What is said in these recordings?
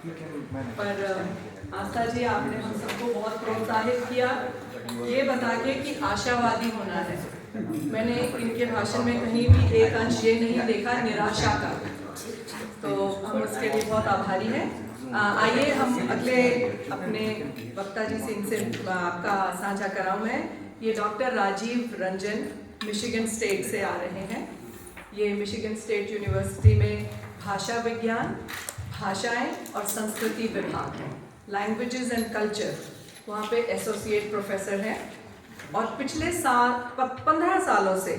पर आस्था जी, आपने हम सबको बहुत प्रोत्साहित किया ये बता के कि आशावादी होना है। मैंने इनके भाषण में कहीं भी एक अंश ये नहीं देखा निराशा का, तो हम उसके लिए बहुत आभारी हैं। आइए हम अगले अपने वक्ता जी से इनसे आपका साझा कराऊं मैं। ये doctor Rajiv Ranjan Michigan State से आ रहे हैं। ये मिशिगन स्टेट यूनिवर्सिटी में भाषा विज्ञान, भाषाएं और संस्कृति विभाग, लैंग्वेजेस एंड कल्चर, वहाँ पे एसोसिएट प्रोफेसर हैं और पिछले 15 सालों से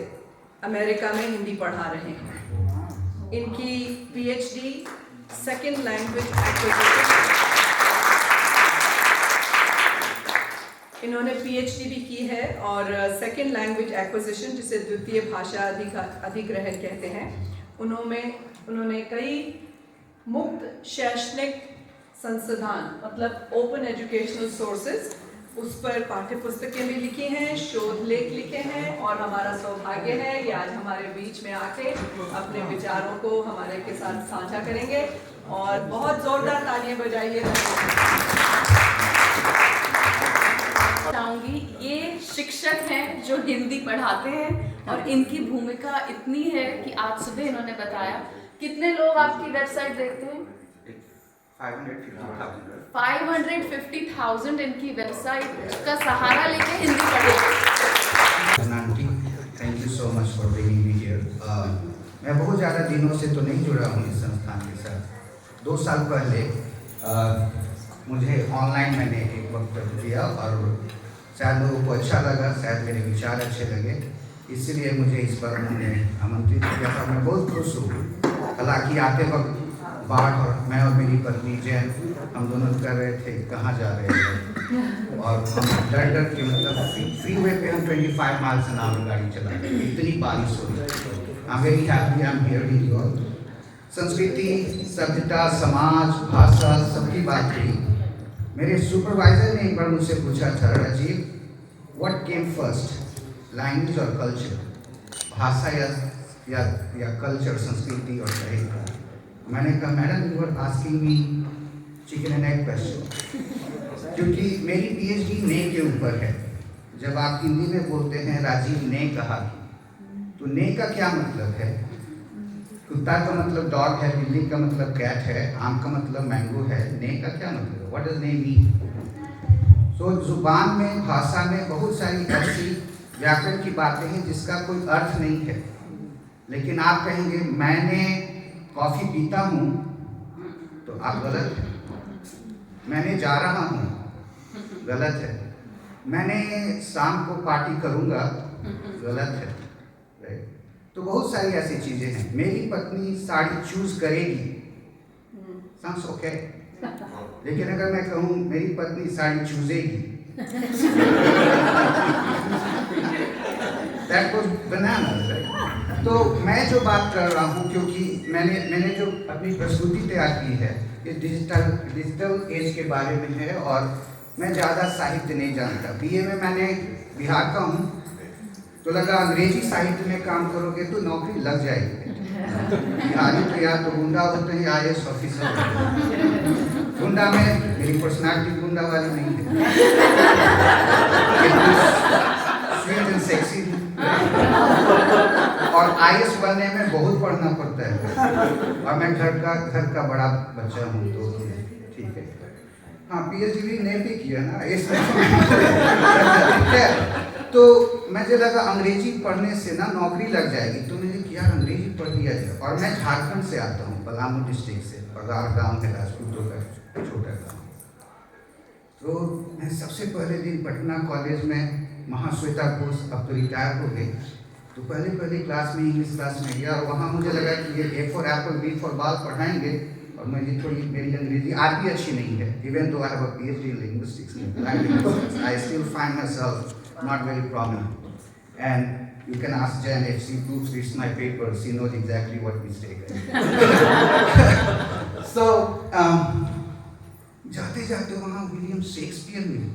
अमेरिका में हिंदी पढ़ा रहे हैं। इनकी पीएचडी सेकेंड लैंग्वेज एक्विजिशन, इन्होंने पीएचडी भी की है और सेकेंड लैंग्वेज एक्विजिशन, जिसे द्वितीय भाषा अधिग्रहण कहते हैं, उन्होंने कई मुक्त शैक्षणिक संस्थान मतलब ओपन एजुकेशनल सोर्सेज, उस पर पाठ्य पुस्तकें भी लिखी हैं, शोध लेख लिखे हैं और हमारा सौभाग्य है ये आज हमारे बीच में आके अपने विचारों को हमारे के साथ साझा करेंगे। और बहुत जोरदार तालियां बजाइए। चाहूंगी, ये शिक्षक हैं जो हिंदी पढ़ाते हैं और इनकी भूमिका इतनी है कि आज सुबह इन्होंने बताया। कितने लोग आपकी वेबसाइट देखते हैं? 550,000 इनकी वेबसाइट का सहारा लेके हिंदी पढ़ेंगे। Thank you so much for bringing me here. मैं बहुत ज़्यादा दिनों से तो नहीं जुड़ा हूँ इस संस्थान के साथ। 2 साल पहले मुझे ऑनलाइन मैंने एक वक्तव्य दिया और शायद लोगों को अच्छा लगा, शायद मेरे विचार अच्छे लगे, इसलिए मुझे इस पर उन्होंने आमंत्रित किया था। मैं बहुत खुश हूँ। हालांकि आते वक्त बाढ़ और मैं और मेरी पत्नी जैन हम दोनों कर रहे थे कहाँ जा रहे हैं, और हम डर के मतलब फ्री वे पे हम 25 माइल्स an hour गाड़ी चला रहे थे, इतनी बारिश हो रही थी। I am very happy I am here with you all. संस्कृति, सभ्यता, समाज, भाषा सबकी बात हुई। मेरे सुपरवाइजर ने एक बार मुझसे पूछा था, Rajiv what came first, language और कल्चर, भाषा या कल्चर, संस्कृति और साहित्य। मैंने कहा madam you are asking me chicken and egg question, क्योंकि मेरी पीएचडी ने के ऊपर है। जब आप हिंदी में बोलते हैं राजीव ने कहा, तो ने का क्या मतलब है? कुत्ता का मतलब डॉग है, बिल्ली का मतलब कैट है, आम का मतलब मैंगो है, ने का क्या मतलब है? व्हाट डज ने मीन? सो जुबान में, भाषा में बहुत सारी ऐसी व्याकरण की बातें हैं जिसका कोई अर्थ नहीं है। लेकिन आप कहेंगे मैंने कॉफ़ी पीता हूँ तो आप गलत है। मैंने जा रहा हूँ गलत है। मैंने शाम को पार्टी करूँगा गलत है। तो बहुत सारी ऐसी चीज़ें हैं। मेरी पत्नी साड़ी चूज करेगी, साउंड्स ओके, लेकिन अगर मैं कहूँ मेरी पत्नी साड़ी चूजेगी, दैट वाज बनाना। तो मैं जो बात कर रहा हूँ, क्योंकि मैंने जो अपनी प्रस्तुति तैयार की है ये डिजिटल एज के बारे में है और मैं ज़्यादा साहित्य नहीं जानता। बीए में मैंने बिहार का हूँ, तो लगा अंग्रेजी साहित्य में काम करोगे तो नौकरी लग जाएगी। बिहारी तो या तो गुंडा होते हैं या IAS ऑफिसर होते हैं। गुंडा में मेरी पर्सनालिटी गुंडा वाली नहीं है, स्वीट एंड सेक्सी, और IAS बनने में बहुत पढ़ना पड़ता है और मैं घर का बड़ा बच्चा हूँ, तो ठीक है। हाँ, पीएचडी भी नहीं भी किया ना ठीक है। तो मुझे लगा अंग्रेजी पढ़ने से ना नौकरी लग जाएगी, तो मैंने किया अंग्रेजी पढ़ लिया जाए। और मैं झारखंड से आता हूँ, पलामू डिस्ट्रिक्ट से, पगार गाँव है, राजपूतों का छोटा गाँव। तो मैं सबसे पहले दिन पटना कॉलेज में, महाश्वेता घोष अब तो रिटायर हो गई, तो पहली क्लास में इंग्लिश क्लास में गया और वहाँ मुझे लगा कि ये A for apple, B for ball पढ़ाएंगे, और मेरी अंग्रेजी आज भी अच्छी नहीं है। Even though I have a PhD in linguistics, I still find myself not very prominent. And you can ask Jen if she proofreads my paper, she knows exactly what mistake I made. So जाते जाते वहाँ William Shakespeare मिले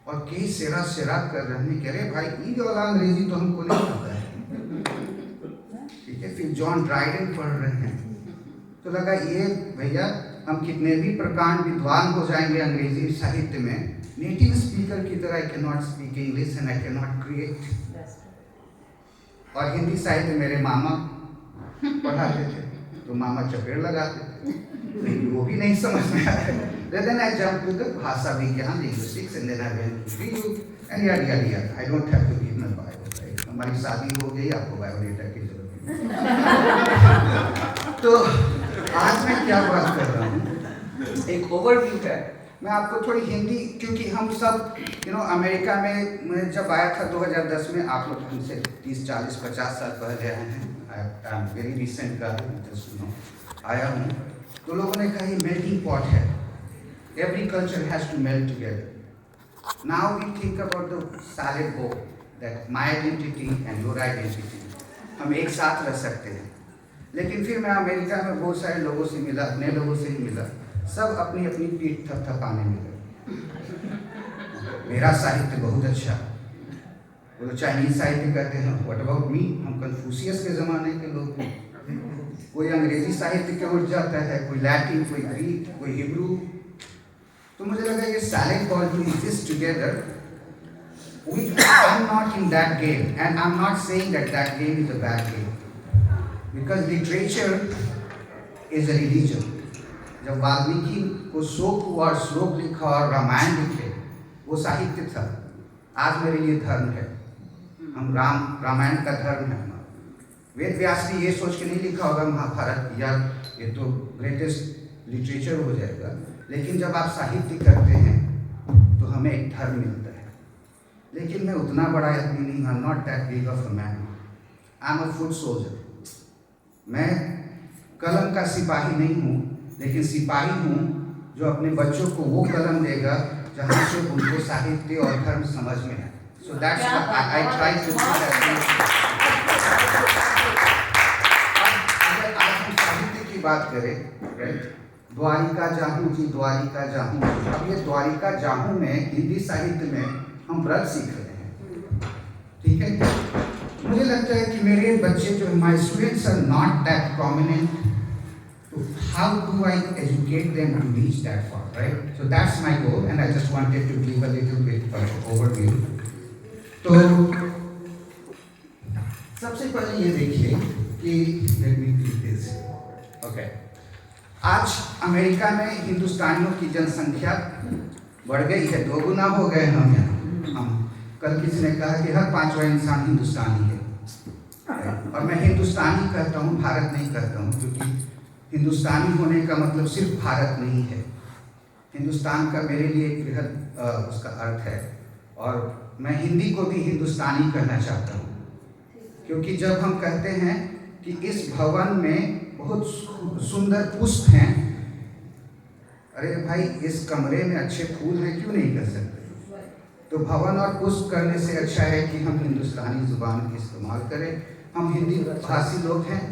और के सेरा कर रहे हैं, कह रहे भाई ईद वाला अंग्रेजी तो हमको नहीं आता है, ठीक है। फिर जॉन ड्राइडन पढ़ रहे हैं, तो लगा ये भैया हम कितने भी प्रकांड विद्वान हो जाएंगे अंग्रेजी साहित्य में, नेटिव स्पीकर की तरह I can not speak English and I can not create. और हिंदी साहित्य मेरे मामा पढ़ाते थे, तो मामा चपेड़ लगाते थे, लेकिन वो भी नहीं समझ में आया। Then I jumped to the भाषा विज्ञान, linguistics, and then I went to BU, and yada. I don't have to give my bio, right? हमारी शादी हो गई, आपको बायोडेटा की जरूरत नहीं। तो आज मैं क्या बात कर रहा हूँ, एक ओवरव्यू है। मैं आपको थोड़ी हिंदी, क्योंकि हम सब अमेरिका में मैं जब आया था 2010 में, आप लोग हमसे 30, 40, 50 साल पहले आए हैं। आई एम वेरी रिसेंट का आया हूँ, तो लोगों ने कहा ये मेल्टिंग पॉट है, every culture has to melt together. Now we think about the salad bowl that my identity and your identity, हम एक साथ रह सकते हैं। लेकिन फिर मैं अमेरिका में बहुत सारे लोगों से मिला, नए लोगों से ही मिला, सब अपनी अपनी पीठ थपथपाने मिले। मेरा साहित्य बहुत अच्छा, वो तो चाइनीज साहित्य कहते हैं, व्हाट अबाउट मी, हम कन्फ्यूशियस के ज़माने के लोग हैं। कोई अंग्रेजी साहित्य के उठ जाता है, कोई लैटिन, कोई ग्रीक, कोई हिब्रू। तो मुझे लगा ये solid ball to exist together, I am not in that game and I am not saying that that game is a bad game, because literature is a religion. जब वाल्मीकि को शोक हुआ और श्लोक लिखा और रामायण लिखे, वो साहित्य था। आज मेरे लिए धर्म है, हम रामायण का धर्म है। वेद व्यास ने ये सोच के नहीं लिखा होगा महाभारत या ये तो ग्रेटेस्ट लिटरेचर हो जाएगा, लेकिन जब आप साहित्य करते हैं तो हमें एक धर्म मिलता है। लेकिन मैं उतना बड़ा आदमी नहीं, आई am not that big of a man, I am a foot soldier. मैं कलम का सिपाही नहीं हूँ, लेकिन सिपाही हूँ जो अपने बच्चों को वो कलम देगा जहाँ से उनको साहित्य और धर्म समझ में आए। So that's I try to do that. अगर आज हम साहित्य की बात करें, राइट, द्वारिका जाहूँ जी, द्वारिका जाहूँ। अब ये द्वारिका जाहूँ में हिंदी साहित्य में हम व्रत सीख रहे हैं, ठीक है। मुझे लगता है कि मेरे बच्चे जो my students are not that prominent, how do I educate them to reach that far, right? So that's my goal, and I just wanted to give a little bit of overview. तो सबसे पहले ये देखिए कि let me do this. Okay. आज America में हिंदुस्तानियों की जनसंख्या बढ़ गई है, 2 गुना हो गए हम यहाँ। हम कल किसी ने कहा कि हर 5वां इंसान हिंदुस्तानी है, और मैं हिंदुस्तानी कहता हूँ, भारत नहीं कहता हूँ, क्योंकि हिंदुस्तानी होने का मतलब सिर्फ भारत नहीं है। हिंदुस्तान का मेरे लिए एक बृहद उसका अर्थ है, और मैं हिंदी को भी हिंदुस्तानी कहना चाहता हूँ, क्योंकि जब हम कहते हैं कि इस भवन में बहुत सुंदर पुष्प हैं, अरे भाई इस कमरे में अच्छे फूल हैं, क्यों नहीं कर सकते? तो भवन और पुष्प करने से अच्छा है कि हम हिंदुस्तानी जुबान का इस्तेमाल करें। हम हिंदी भाषी लोग हैं,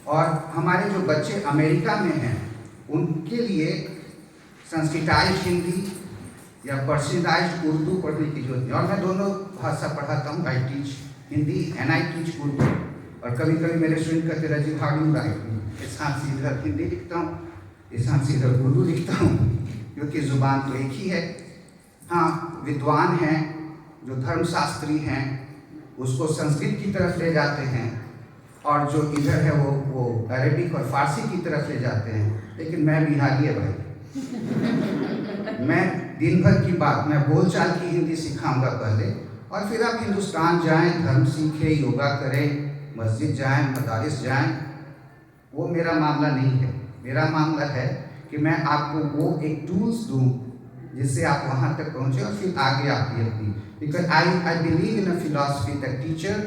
और हमारे जो बच्चे अमेरिका में हैं उनके लिए संस्कृताइज हिंदी या पर्सियनाइज उर्दू पढ़ने की जरूरत नहीं। और मैं दोनों भाषा पढ़ाता हूँ, I teach Hindi and I teach Urdu. और कभी कभी मेरे स्टूडेंट कहते राजीव हाउ डू राइट, इस हाथ से इधर हिंदी लिखता हूँ, इस हाथ से इधर उर्दू लिखता हूँ, क्योंकि ज़ुबान तो एक ही है। हाँ, विद्वान हैं जो धर्मशास्त्री हैं उसको संस्कृत की तरफ ले जाते हैं, और जो इधर है वो अरेबिक और फारसी की तरफ ले जाते हैं। लेकिन मैं बिहारी है भाई, मैं दिन भर की बात, मैं बोलचाल की हिंदी सिखाऊंगा पहले, और फिर आप हिंदुस्तान जाएं, धर्म सीखें, योगा करें, मस्जिद जाएं, मदारिस जाएं। वो मेरा मामला नहीं है। मेरा मामला है कि मैं आपको वो एक टूल्स दूं जिससे आप वहाँ तक पहुँचे और फिर आगे आपकी अपनी, because I believe in a philosophy that teacher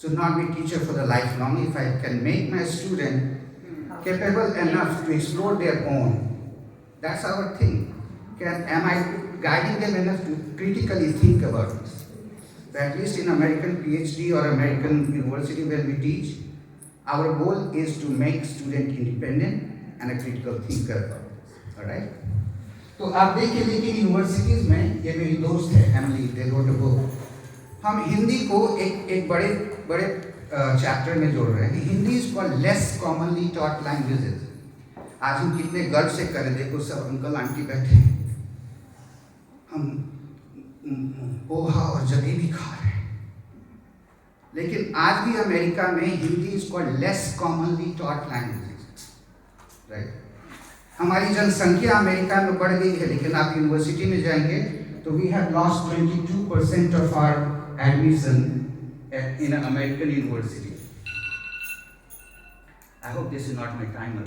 should not be teacher for the lifelong. If I can make my student capable enough to explore their own, that's our thing. Am I guiding them enough to critically think about this? So at least in American PhD or American university where we teach, our goal is to make student independent and a critical thinker about this. All right? तो आप देखिए, लेकिन universities में, ये मेरी दोस्त है Emily, they wrote a book, हम हिंदी को एक बड़े चैप्टर में जोड़ रहे हैं। Hindi is for less commonly taught languages. आज हम कितने गर्व से करें, देखो सब अंकल आंटी बैठे हैं, हम पोहा और जलेबी खा रहे हैं। लेकिन आज भी अमेरिका में Hindi is called less commonly taught language, right. हमारी जनसंख्या अमेरिका में बढ़ गई है, लेकिन आप यूनिवर्सिटी में जाएंगे तो we have lost 22% of our admission in American university. I hope this is not my timer.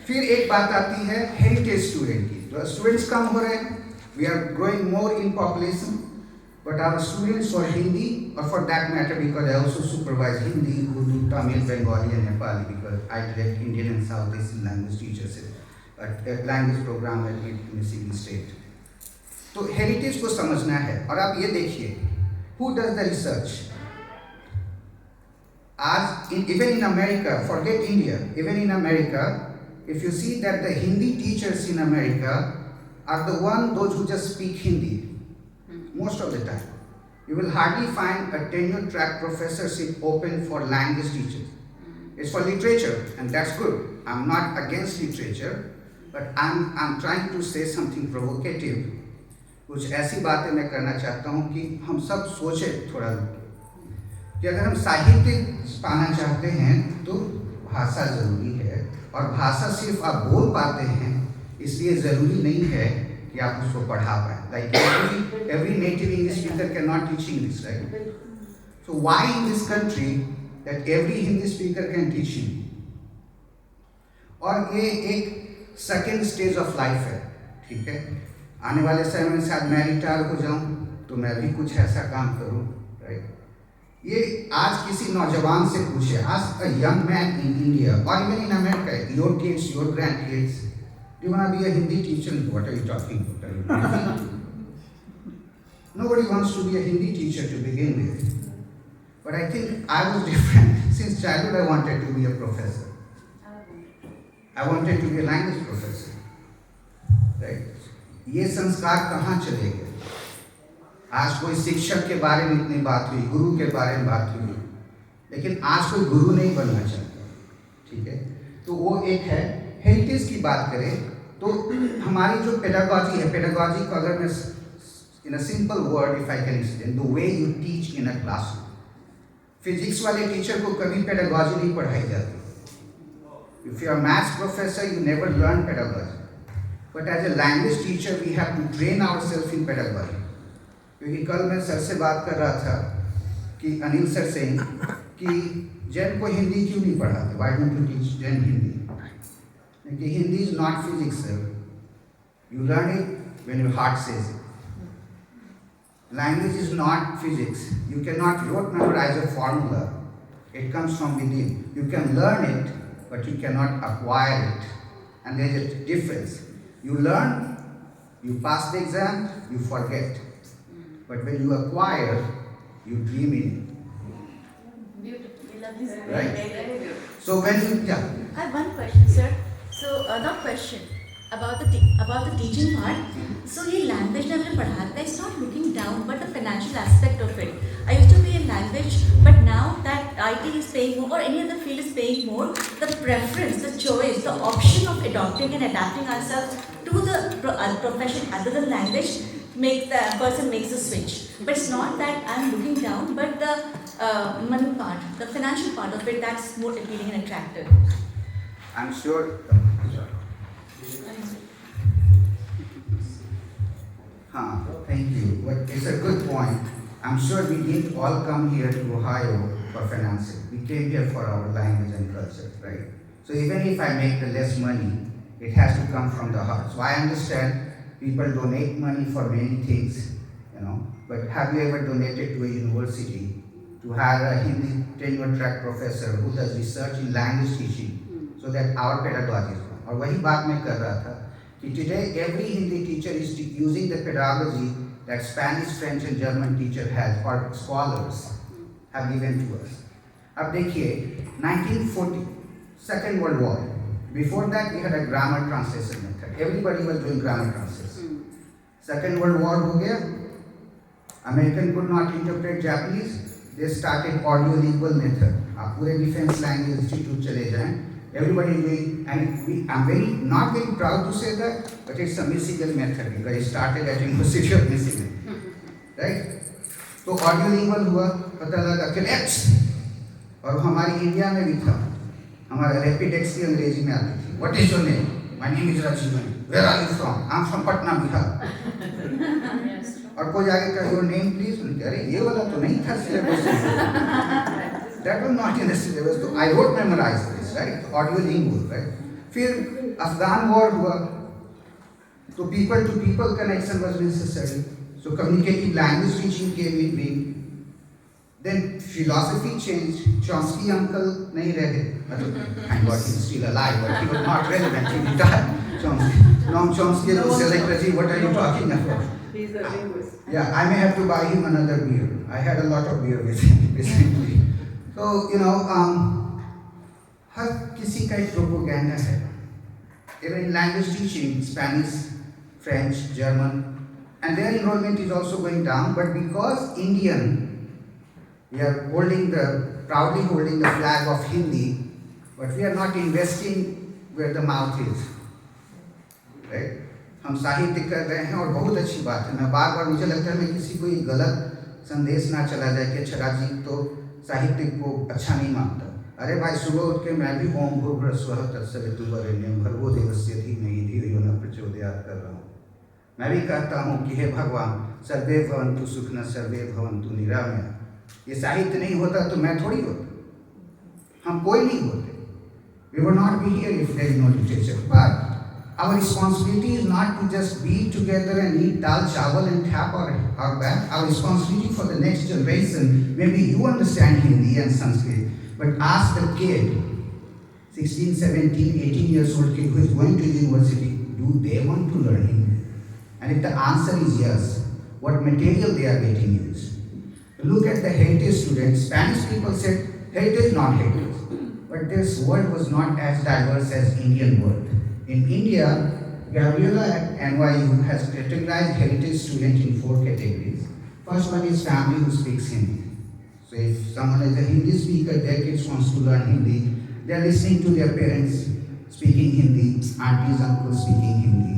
फिर एक बात आती है हेरिटेज स्टूडेंट की। तो स्टूडेंट्स कम हो रहे हैं, we are growing more in population, but our students for Hindi और for that matter because I also supervise Hindi, Urdu, Tamil, Bengali and Nepali because I direct Indian and South Asian language teachers language programme at Michigan State. तो heritage को समझना है। और आप ये देखिए, who does the research? As even in America, forget India, even in America, if you see that the Hindi teachers in America are those who just speak Hindi most of the time. You will hardly find a tenure track professorship open for language teachers. It's for literature, and that's good. I'm not against literature, but I'm trying to say something provocative. कुछ ऐसी बातें मैं करना चाहता हूँ कि हम सब सोचें थोड़ा कि अगर हम साहित्य पाना चाहते हैं तो भाषा जरूरी है, और भाषा सिर्फ आप बोल पाते हैं इसलिए ज़रूरी नहीं है कि आप उसको पढ़ा पाएँ। Like every native English speaker cannot teach English, right? So why in this country that every Hindi speaker can teach Hindi? और ये एक सेकेंड स्टेज ऑफ लाइफ है, ठीक है। आने वाले समय में शायद मैं रिटायर हो जाऊँ तो मैं भी कुछ ऐसा काम करूँ, राइट। ये आज किसी नौजवान से पूछे, आज a young man in India or even in America, your kids, your grandkids, do you want to be a Hindi teacher? What are you talking about? Nobody wants to be a Hindi teacher to begin with. But I think I was different. Since childhood I wanted to be a professor. I wanted to be a language professor. Right? ये संस्कार कहाँ चले गए? आज कोई शिक्षक के बारे में इतनी बात हुई, गुरु के बारे में बात हुई, लेकिन आज कोई गुरु नहीं बनना चाहता, ठीक है। तो वो एक है। हेरिटेज की बात करें तो हमारी जो पेडागॉजी है, पेडागॉजी को अगर मैं in a simple word if I can explain, the way you teach in a classroom. Physics वाले टीचर को कभी पेडागॉजी नहीं पढ़ाई जाती। If you are maths professor you never learn pedagogy, but as a language teacher we have to train ourselves in pedagogy. क्योंकि कल मैं sir से बात कर रहा था कि अनिल सर से कि जैन को हिंदी क्यों नहीं पढ़ाते, व्हाई डोंट यू टीच जैन हिंदी? क्योंकि Hindi is not physics sir, you learn it when your heart says it. Language is not physics, you can not rote memorise a formula, it comes from within. You can learn it but you can not acquire it, and there is a difference. You learn, you pass the exam, you forget. But when you acquire, you dream in it. Beautiful. Right? So when you, yeah. I have one question, sir. So, not question about the teaching part. So, ये language ना हमने पढ़ाता है. It's not looking down, but the financial aspect of it. I used to be in language, but now that IT is paying more or any other field is paying more, the preference, the choice, the option of adopting and adapting ourselves to the profession other than language, the person makes the switch. But it's not that I'm looking down, but the money part, the financial part of it, that's more appealing and attractive. I'm sure. Thank you. But it's a good point. I'm sure we didn't all come here to Ohio for financing. We came here for our language and culture, right? So even if I make the less money, it has to come from the heart. So I understand people donate money for many things, but have you ever donated to a university to hire a Hindi tenure track professor who does research in language teaching so that our pedagogy is on? और वही बात मैं कर रहा था कि today every Hindi teacher is using the pedagogy that Spanish, French and German teacher has or scholars have given to us. अब देखिए 1940, Second World War. Before that we had a grammar translation method. Everybody was doing grammar translation. Second World War हो गया, American could not interpret Japanese, they started audio lingual method. आप पूरे defence language institute चले जाएं, everybody doing, and I'm not very proud to say that, but it's a Michigan method because it started at University of Michigan, right? तो audiolingual हुआ, पता लगा कि let's, और हमारी इंडिया में भी था, हमारा रैपिड एक्स की अंग्रेजी में आती थी, what is your name, my name is Rajivan, where are you from, I am from Patna Bihar, और कोई आगे कहा योर नेम प्लीज, अरे ये वाला तो नहीं था syllabus, that was not in the syllabus, तो I won't memorise this, right, audiolingual, right. फिर अफगान वॉर हुआ, तो people to people connection was necessary, so communicative language teaching came in being. Then philosophy changed. Chomsky uncle nahi rahe. Thank God he's still alive, but he was not relevant. He retired. Chomsky. Noam Chomsky was select, Rajiv, what are you talking about? He's a linguist. Yeah, I may have to buy him another beer. I had a lot of beer with him recently. So, हर किसी का एक propaganda है. Even in language teaching, Spanish, French, German, and their enrollment is also going down, but because Indian, we are proudly holding the flag of Hindi, but we are not investing where the mouth is, right? हम साहित्य कर रहे हैं और बहुत अच्छी बात है. मैं बार मुझे लगता है मैं किसी को ये गलत संदेश ना चला जाए कि अच्छा राजीव तो साहित्य को अच्छा नहीं मानता. अरे भाई, सुबह उठ के मैं भी ओम भूर्भुवः तत्सवितुर्वरेण्यं भर्गो देवस्य धीमहि धियो यो न प्रचोदयात् कर रहा हूँ. मैं भी कहता हूँ कि हे भगवान, सर्वे भवन्तु सुखिनः सर्वे भवन्तु निरामया. ये साहित्य नहीं होता तो मैं थोड़ी होता, हम कोई नहीं होते. We would not be here if there is no literature. But our responsibility is not to just be together and eat dal chawal and tap our back. Our responsibility for the next generation, maybe you understand Hindi and Sanskrit, but ask the kid, 16, 17, 18 years old kid who is going to university, do they want to learn Hindi? And if the answer is yes, what material they are getting used? Look at the heritage students. Spanish people said heritage, not heritage. But this word was not as diverse as Indian word. In India, Gabriela at NYU has categorized heritage students in 4 categories. First one is family who speaks Hindi. So if someone is a Hindi speaker, their kids wants to learn Hindi, they are listening to their parents speaking Hindi, aunties, uncles speaking Hindi.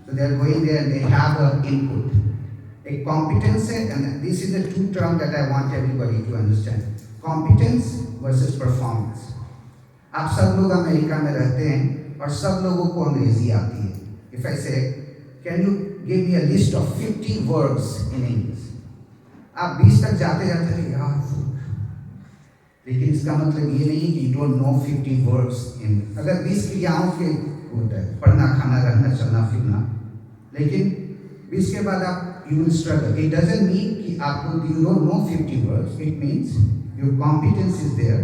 So they are going there and they have an input. A competence, and this is the 2 terms that I want everybody to understand. Competence versus performance. आप सब लोग America में रहते हैं और सब लोगों को अंग्रेजी आती है. If I say, can you give me a list of 50 words in English? आप 20 तक जाते हैं यार, लेकिन इसका मतलब ये नहीं कि you don't know 50 words in. अगर 20 क्रियाओं के होता है, पढ़ना, खाना, रहना, चलना, फिरना, लेकिन 20 के बाद आप you will struggle. It doesn't mean कि आपको you don't know 50 words. It means your competence is there.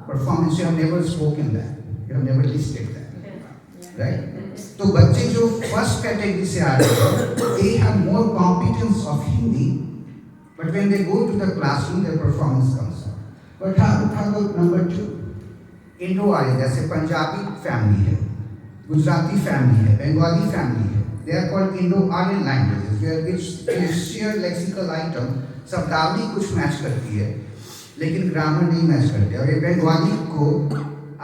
Performance, you have never spoken that. You have never listed that. Right? तो बच्चे जो फर्स्ट कैटेगरी से आ रहे हैं, they have more competence of Hindi, but when they go to the classroom, their performance comes out. But how about number 2? Indo-Aryan, जैसे Punjabi family है, Gujarati family है, बंगाली फैमिली है. They are called Indo-Aryan languages, where which shared lexical item, शब्दावली कुछ match करती है, लेकिन grammar नहीं मैच करते. और ये बंगाली को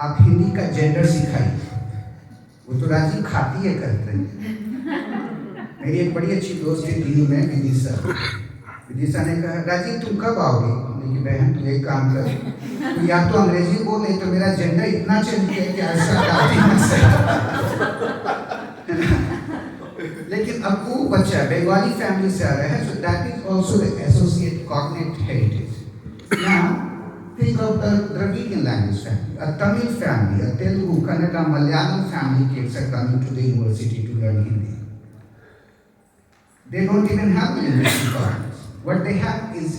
आप हिंदी का जेंडर सिखाइए, वो तो राजीव खाती है करते हैं. मेरी एक बड़ी अच्छी दोस्त थी दिल्ली में, विदिशा ने कहा राजीव तुम कब आओगे? मैंने कहा बहन तू एक काम कर, तू या तो अंग्रेजी बोल, नहीं तो मेरा जेंडर इतना चेंज किया कि ऐसा लेकिन अब वो बच्चा बंगाली फैमिली से आ रहा है, so that is also the associate cognate heritage. Now think of the Dravidian language family, a Tamil family, a Telugu, Kannada, Malayalam family kids are coming to the university to learn Hindi. They don't even have the linguistic requirements. What they have is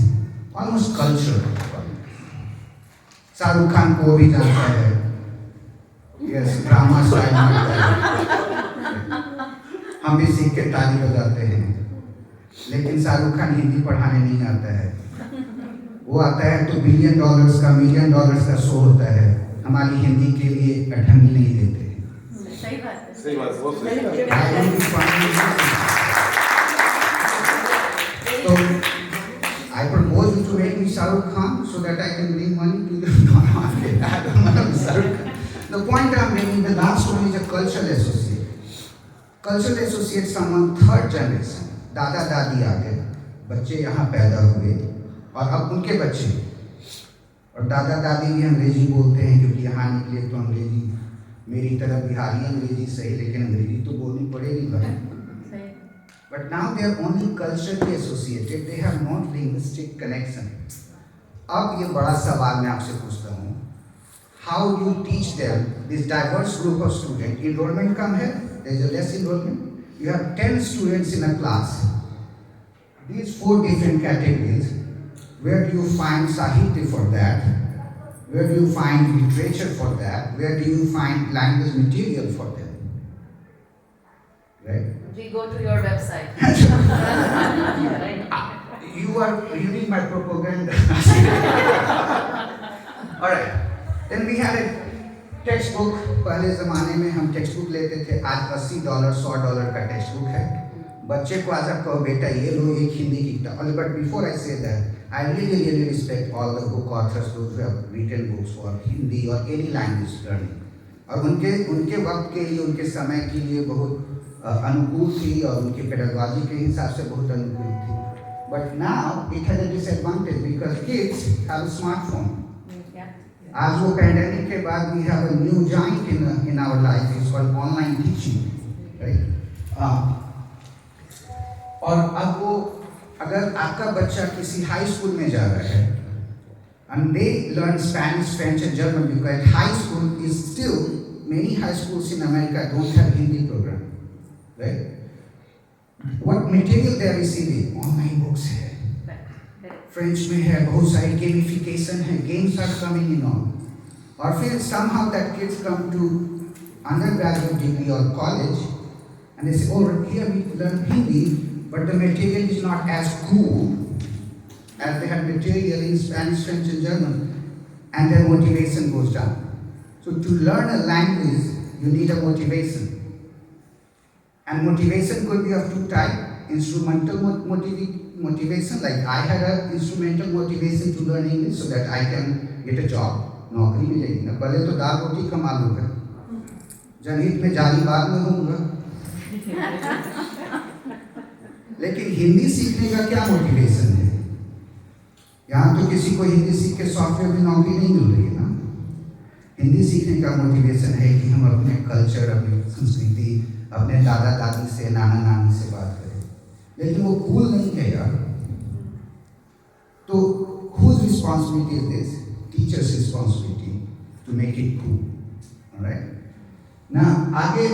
almost cultural requirements. Shahrukh Khan को भी जानता है, yes, drama style में हम भी सीख के ताली बजाते हैं, लेकिन शाहरुख खान हिंदी पढ़ाने नहीं आता है. वो आता है तो $1 बिलियन का $1 मिलियन का शो होता है, हमारी हिंदी के लिए अठंगी नहीं देते हैं. सही बात है. सही बात, बहुत सही बात. So I propose you to make me Shahrukh Khan so that I can bring money to you. cultural associate. Cultural associate someone third generation. दादा दादी आ गए, बच्चे यहाँ पैदा हुए और अब उनके बच्चे, और दादा दादी भी अंग्रेजी बोलते हैं क्योंकि यहाँ निकले तो अंग्रेजी, मेरी तरह बिहारी अंग्रेजी सही लेकिन अंग्रेजी तो बोलनी पड़ेगी भाई. But now they are only culturally associated, they have no linguistic connection. अब ये बड़ा सवाल मैं आपसे पूछता हूँ, how you teach them this diverse group of students? Enrollment कम है, there is a less enrollment. You have 10 students in a class. These 4 different categories. Where do you find Sahitya for that? Where do you find literature for that? Where do you find language material for that? Right? We go to your website. You are reading my propaganda. Alright. Then we had a textbook. पहले ज़माने में हम text book लेते थे, आज $80 $100 का text book है. बच्चे को आज आप कहो बेटा ये लो एक हिंदी की किताब. But before I say that, I really respect all the book authors who have written books for Hindi or any language learning. और उनके वक्त के लिए, उनके समय के लिए बहुत अनुकूल थी और उनकी पेडागॉजी के हिसाब से बहुत अनुकूल थी. But now it has a disadvantage because kids have a smartphone. आज वो पैंडेमिक के बाद we have a new giant in our life. It's called online teaching, right? और अब वो अगर आपका बच्चा किसी हाई स्कूल में जा रहा है and they learn Spanish, French and German because high school is still, many high schools in America don't have Hindi program, right? What material they are receiving? Online books है, French में है, बहुत सारी gamification है, games are coming in on. और फिर somehow that kids come to undergraduate degree or college and they say, oh here we learn Hindi, but the material is not as cool as they have material in Spanish, French and German, and their motivation goes down. So to learn a language, you need a motivation. And motivation could be of two types. Instrumental motivation, like I had an instrumental motivation to learn English so that I can get a job. नौकरी मिलेगी ना, पहले तो दाल रोटी कमा लूँगा, जनहित में जाली बाद में होऊंगा. लेकिन हिंदी सीखने का क्या मोटिवेशन है? यहाँ तो किसी को हिंदी सीख के सॉफ्टवेयर में नौकरी नहीं मिल रही है ना. हिंदी सीखने का मोटिवेशन है कि हम अपने कल्चर, अपनी संस्कृति, अपने दादा दादी से, नाना नानी से बात करें. लेकिन वो कूल नहीं है यार. तो whose responsibility is this? Teacher's responsibility to make it cool. Alright? ना आगे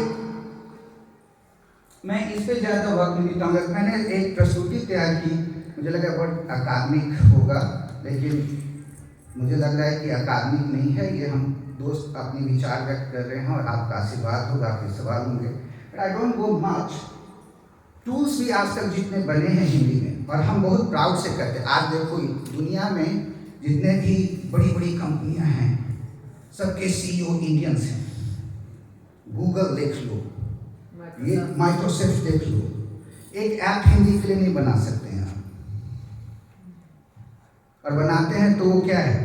मैं इस पे ज़्यादा वक्त नहीं बिताऊंगा. मैंने एक प्रस्तुति तैयार की, मुझे लगा बहुत अकादमिक होगा, लेकिन मुझे लग रहा है कि अकादमिक नहीं है. ये हम दोस्त अपने विचार व्यक्त कर रहे हैं और आपका आशीर्वाद होगा, आपके सवाल होंगे. I don't go much. Tools भी आज तक जितने बने हैं हिंदी में, और हम बहुत प्राउड से करते हैं. आज देखो दुनिया में जितने भी बड़ी बड़ी कंपनियां हैं, सबके CEO इंडियंस हैं. गूगल देख लो, ये माइक्रोसॉफ्ट देख लो. एक ऐप हिंदी के लिए नहीं बना सकते हैं आप, और बनाते हैं तो वो क्या है?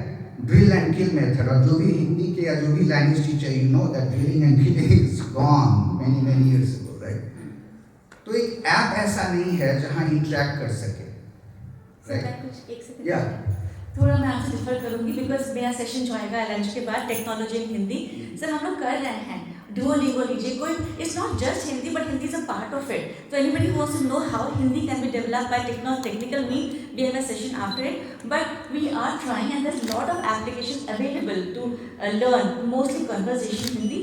Drill and kill method. और जो भी हिंदी के या जो भी language teacher, you know that drilling and killing is gone many years ago, right? तो एक ऐप ऐसा नहीं है जहां इंटरेक्ट कर सके, राइट? या थोड़ा मैं आपसे डिफर करूंगी बिकॉज मेरा सेशन जो आएगा लंच के बाद टेक्नोलॉजी इन हिंदी. सर हम लोग कर रहे हैं Duolingo लीजिए, कोई it's not just Hindi but Hindi is a part of it. तो anybody who wants to know how Hindi can be developed by technical mean, we have a session after it. But we are trying and there is lot of applications available to learn mostly conversation Hindi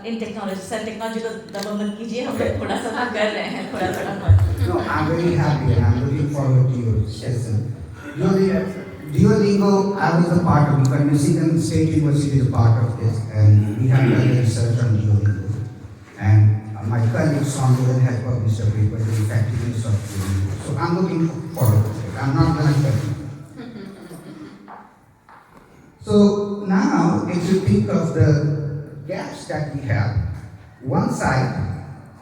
in technology. Sir technology को दबा मत कीजिए, हम लोग थोड़ा सा कर रहे हैं थोड़ा. No, I'm very happy and I'm looking forward to your session. Duolingo, I was a part of, because Michigan State University is a part of this, and we have done research on Duolingo. And my colleague Sondra has published a paper on the effectiveness of Duolingo. So I'm looking forward to it. I'm not going to tell you. So now, if you think of the gaps that we have, one side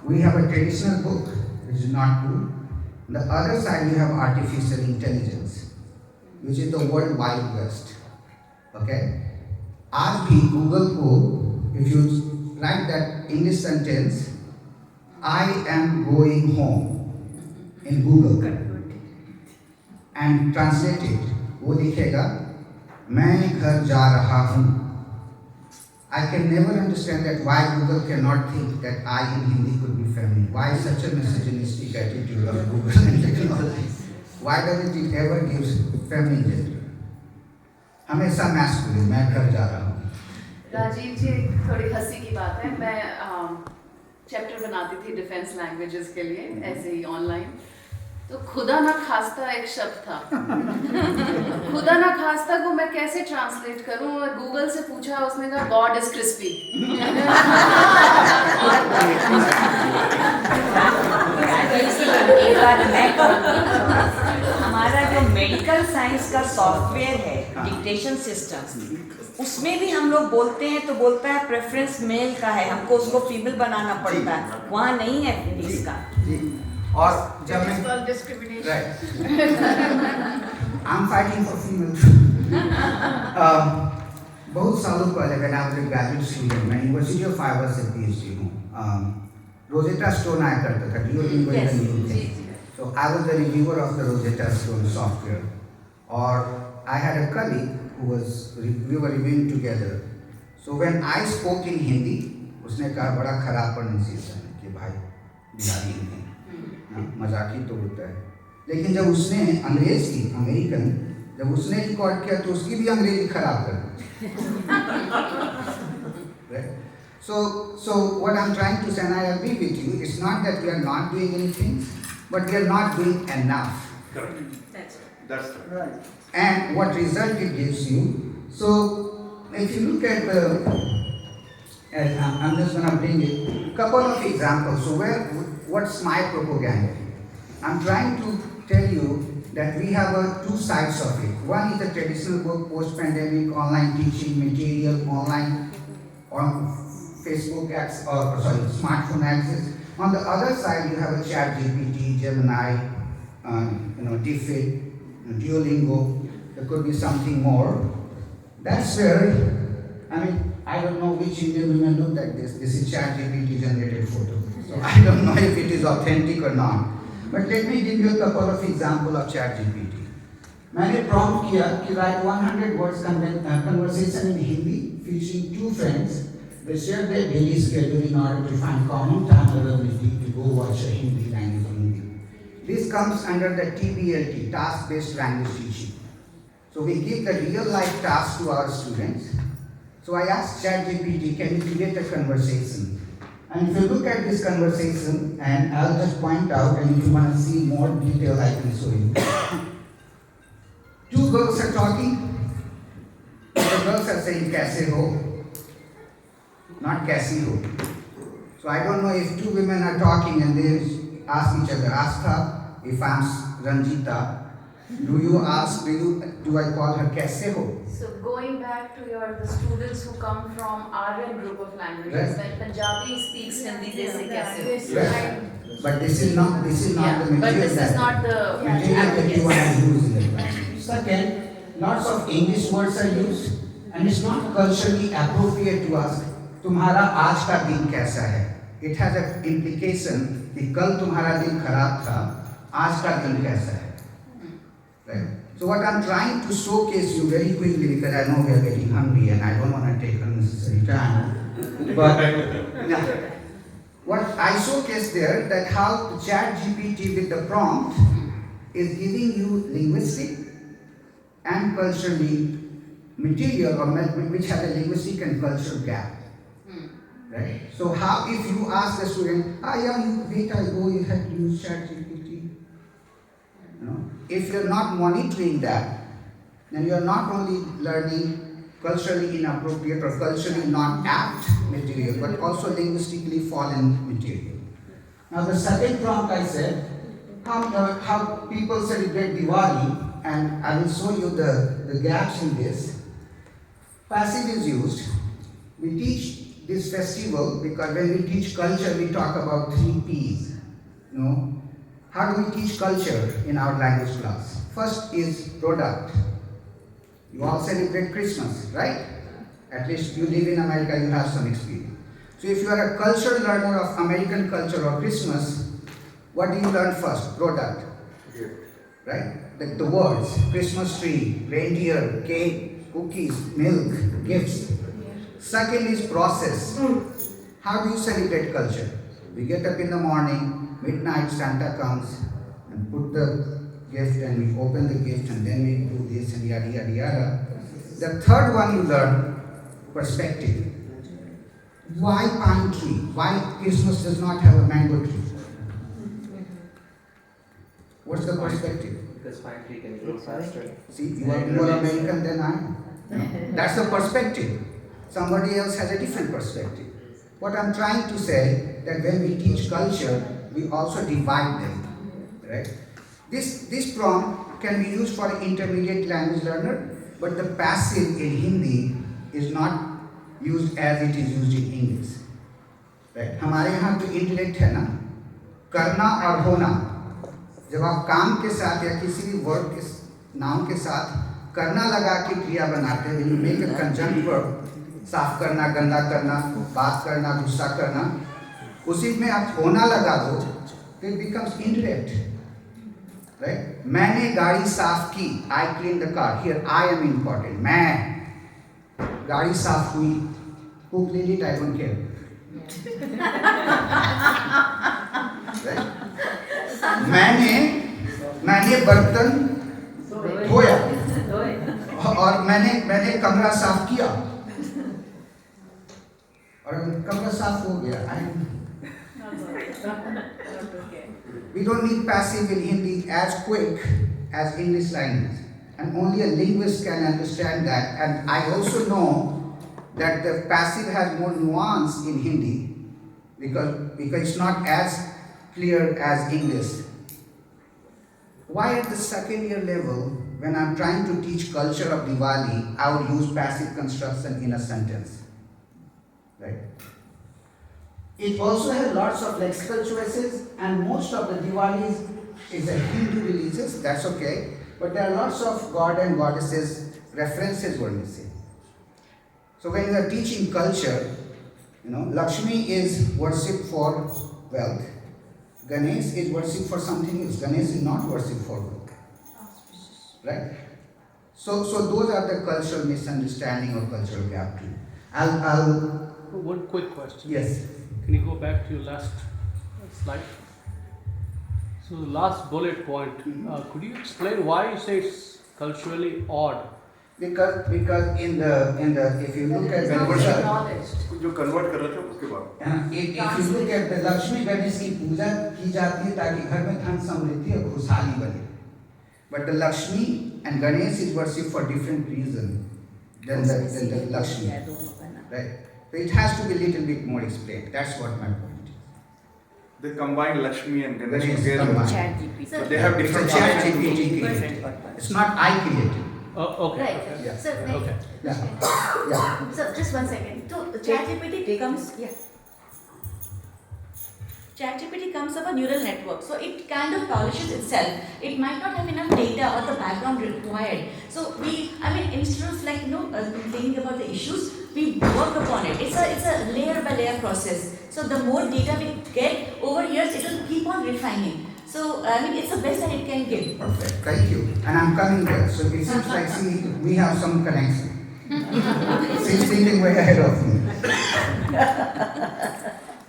we have a traditional book, which is not cool. On the other side, we have artificial intelligence, which is the World Wide West. Okay? आज भी Google को, if you write that English sentence, I am going home in Google and translate it. वो लिखेगा मैं घर जा रहा हूँ. I can never understand that why Google cannot think that I in Hindi could be feminine. Why such a misogynistic attitude of Google and technology? Why doesn't it ever give feminine gender? हमेशा masculine, मैं घर जा रहा हूँ. राजीव जी, थोड़ी हंसी की बात है, मैं चैप्टर बनाती थी डिफेंस लैंग्वेजेस के लिए ऐसे ही ऑनलाइन, तो खुदा ना खास्ता एक शब्द था. खुदा ना खास्ता को मैं कैसे ट्रांसलेट करूं? गूगल से पूछा, उसने कहा गॉड इज क्रिस्पी. एक बार मैं हमारा जो मेडिकल साइंस का सॉफ्टवेयर है डिक्टेशन सिस्टम, उसमें भी हम लोग बोलते हैं तो बोलता है प्रेफरेंस मेल का है, हमको उसको फीमेल बनाना पड़ता है, वहाँ नहीं है इसका. और जब मैं I'm fighting for female. बहुत सालों पहले when I was a graduate student, मैं यूनिवर्सिटी ऑफ फाइबर से PhD हूँ. रोजेटा स्टोन आया करता था, Duolingo is a new thing. So I was the reviewer of the Rosetta Stone software. और I had a colleague who was, we were reviewing together. So when I spoke in Hindi, उसने कहा बड़ा खराब pronunciation है कि भाई बिहारी नहीं है, मजाक ही तो होता है. लेकिन जब उसने अंग्रेज की अमेरिकन जब उसने रिकॉर्ड किया तो उसकी भी अंग्रेजी खराब कर दी. So what I'm trying to say, and I agree with you, it's not that we are not doing anything, but we are not doing enough. Correct. That's right. And what result it gives you. So if you look at the, and I'm just going to bring a couple of examples. So what's my propaganda? I'm trying to tell you that we have two sides of it. One is the traditional work, post-pandemic, online teaching material, online on Facebook smartphone access. On the other side, you have a ChatGPT, Gemini, DeepFake, Duolingo. There could be something more. That's where, I don't know which Indian women looked at this. This is ChatGPT generated photo. So I don't know if it is authentic or not. But let me give you a couple of examples of ChatGPT. मैंने prompt किया कि write 100 words conversation in Hindi featuring two friends. They share their daily schedule in order to find common time availability to go watch a Hindi language movie. This comes under the TBLT, task-based language teaching. So we give the real-life task to our students. So I asked ChatGPT, can you create a conversation? And if you look at this conversation, and I'll just point out, and if you want to see more detail, I can show you. Two girls are talking. The girls are saying, "Kaise ho?" Not "kaisi ho." So I don't know if two women are talking and they ask each other, Astha, if I'm Ranjita, do I call her "kaise ho?" So going back to the students who come from Aryan group of languages, Right. when Punjabi speaks Hindi, they say kaise ho. Right. But this is not the material. But this is not the material that you want to use in the class. Second, lots of English words are used, and it's not culturally appropriate to ask, तुम्हारा आज का दिन कैसा है? It has an implication कि कल तुम्हारा दिन खराब था, आज का दिन कैसा है? Right. So what I'm trying to showcase you very quickly, because I know we are getting hungry and I don't want to take unnecessary time. But what I showcase there, that how ChatGPT with the prompt is giving you linguistic and culturally material which has a linguistic and cultural gap. Right? So how, if you ask the student, wait, you have to use ChatGPT. If you're not monitoring that, then you're not only learning culturally inappropriate or culturally not apt material, but also linguistically fallen material. Now the second prompt I said, how people celebrate Diwali, and I will show you the gaps in this. Passive is used. We teach this festival because when we teach culture, we talk about 3 P's. How do we teach culture in our language class? First is product. You all celebrate Christmas, right? At least you live in America, you have some experience. So if you are a cultural learner of American culture or Christmas, what do you learn first? Product, right? The words, Christmas tree, reindeer, cake, cookies, milk, gifts. Second is process. How do you celebrate culture? We get up in the morning, midnight, Santa comes and put the gift and we open the gift and then we do this and yada yada yada. The third one you learn, perspective. Why pine tree? Why Christmas does not have a mango tree? What's the perspective? Because pine tree can grow faster. See, you are more American than I am. No? That's the perspective. Somebody else has a different perspective. What I'm trying to say, that when we teach culture, we also divide them, right? This prompt can be used for an intermediate language learner, but the passive in Hindi is not used as it is used in English, right? हमारे यहाँ जो intellect है ना, करना और होना, जब आप काम के साथ या किसी भी वर्ड के नाम के साथ करना लगा के क्रिया बनाते हैं, when you make a conjunct verb, साफ करना, गंदा करना, बात करना, गुस्सा करना, उसी में आप होना लगा दो, तो it becomes indirect, right? मैंने गाड़ी साफ की, I cleaned the car. Here I am important. मैं गाड़ी साफ हुई, who cleaned it? I don't care. Right? मैंने बर्तन धोया और मैंने कमरा साफ किया और कमरा साफ हो गया. We don't need passive in Hindi as quick as English language, and only a linguist can understand that. And I also know that the passive has more nuance in Hindi because it's not as clear as English. Why at the second year level, when I'm trying to teach culture of Diwali, I would use passive construction in a sentence, right? It also has lots of lexical choices, and most of the Diwalis is a Hindu religious, that's okay, but there are lots of god and goddesses references were missing. So when you are teaching culture, Lakshmi is worshipped for wealth. Ganesh is worshipped for something else. Ganesh is not worshipped for wealth. Right? So those are the cultural misunderstanding or cultural gap too. I'll One quick question. yes. Can you go back to your last slide? So the last bullet point, could you explain why you say it's culturally odd? Because in the if you look at It's not the acknowledged. जो convert कर रहे थे उसके बाद if you look at the Lakshmi Ganesh की पूजा की जाती है ताकि घर में धन समृद्धि और खुशहाली बने. But the Lakshmi and Ganesh is worshipped for different reason than the Lakshmi, right? So it has to be a little bit more explained. That's what my point is. they combine Lakshmi and Ganesh Ganesh together, combined. but they have It's a different chat functions. GPT created. It's not I created. Oh, okay. Right. Okay. Yeah. So, Okay. Yeah. So just one second. So ChatGPT comes, yeah. ChatGPT comes up a neural network, so it kind of polishes itself. It might not have enough data or the background required. So instead of complaining about the issues, we work upon it. It's a layer by layer process. So the more data we get over years, it will keep on refining. So it's the best that it can give. Perfect. Thank you. And I'm coming there. So it seems like we have some connection. She's thinking way ahead of me.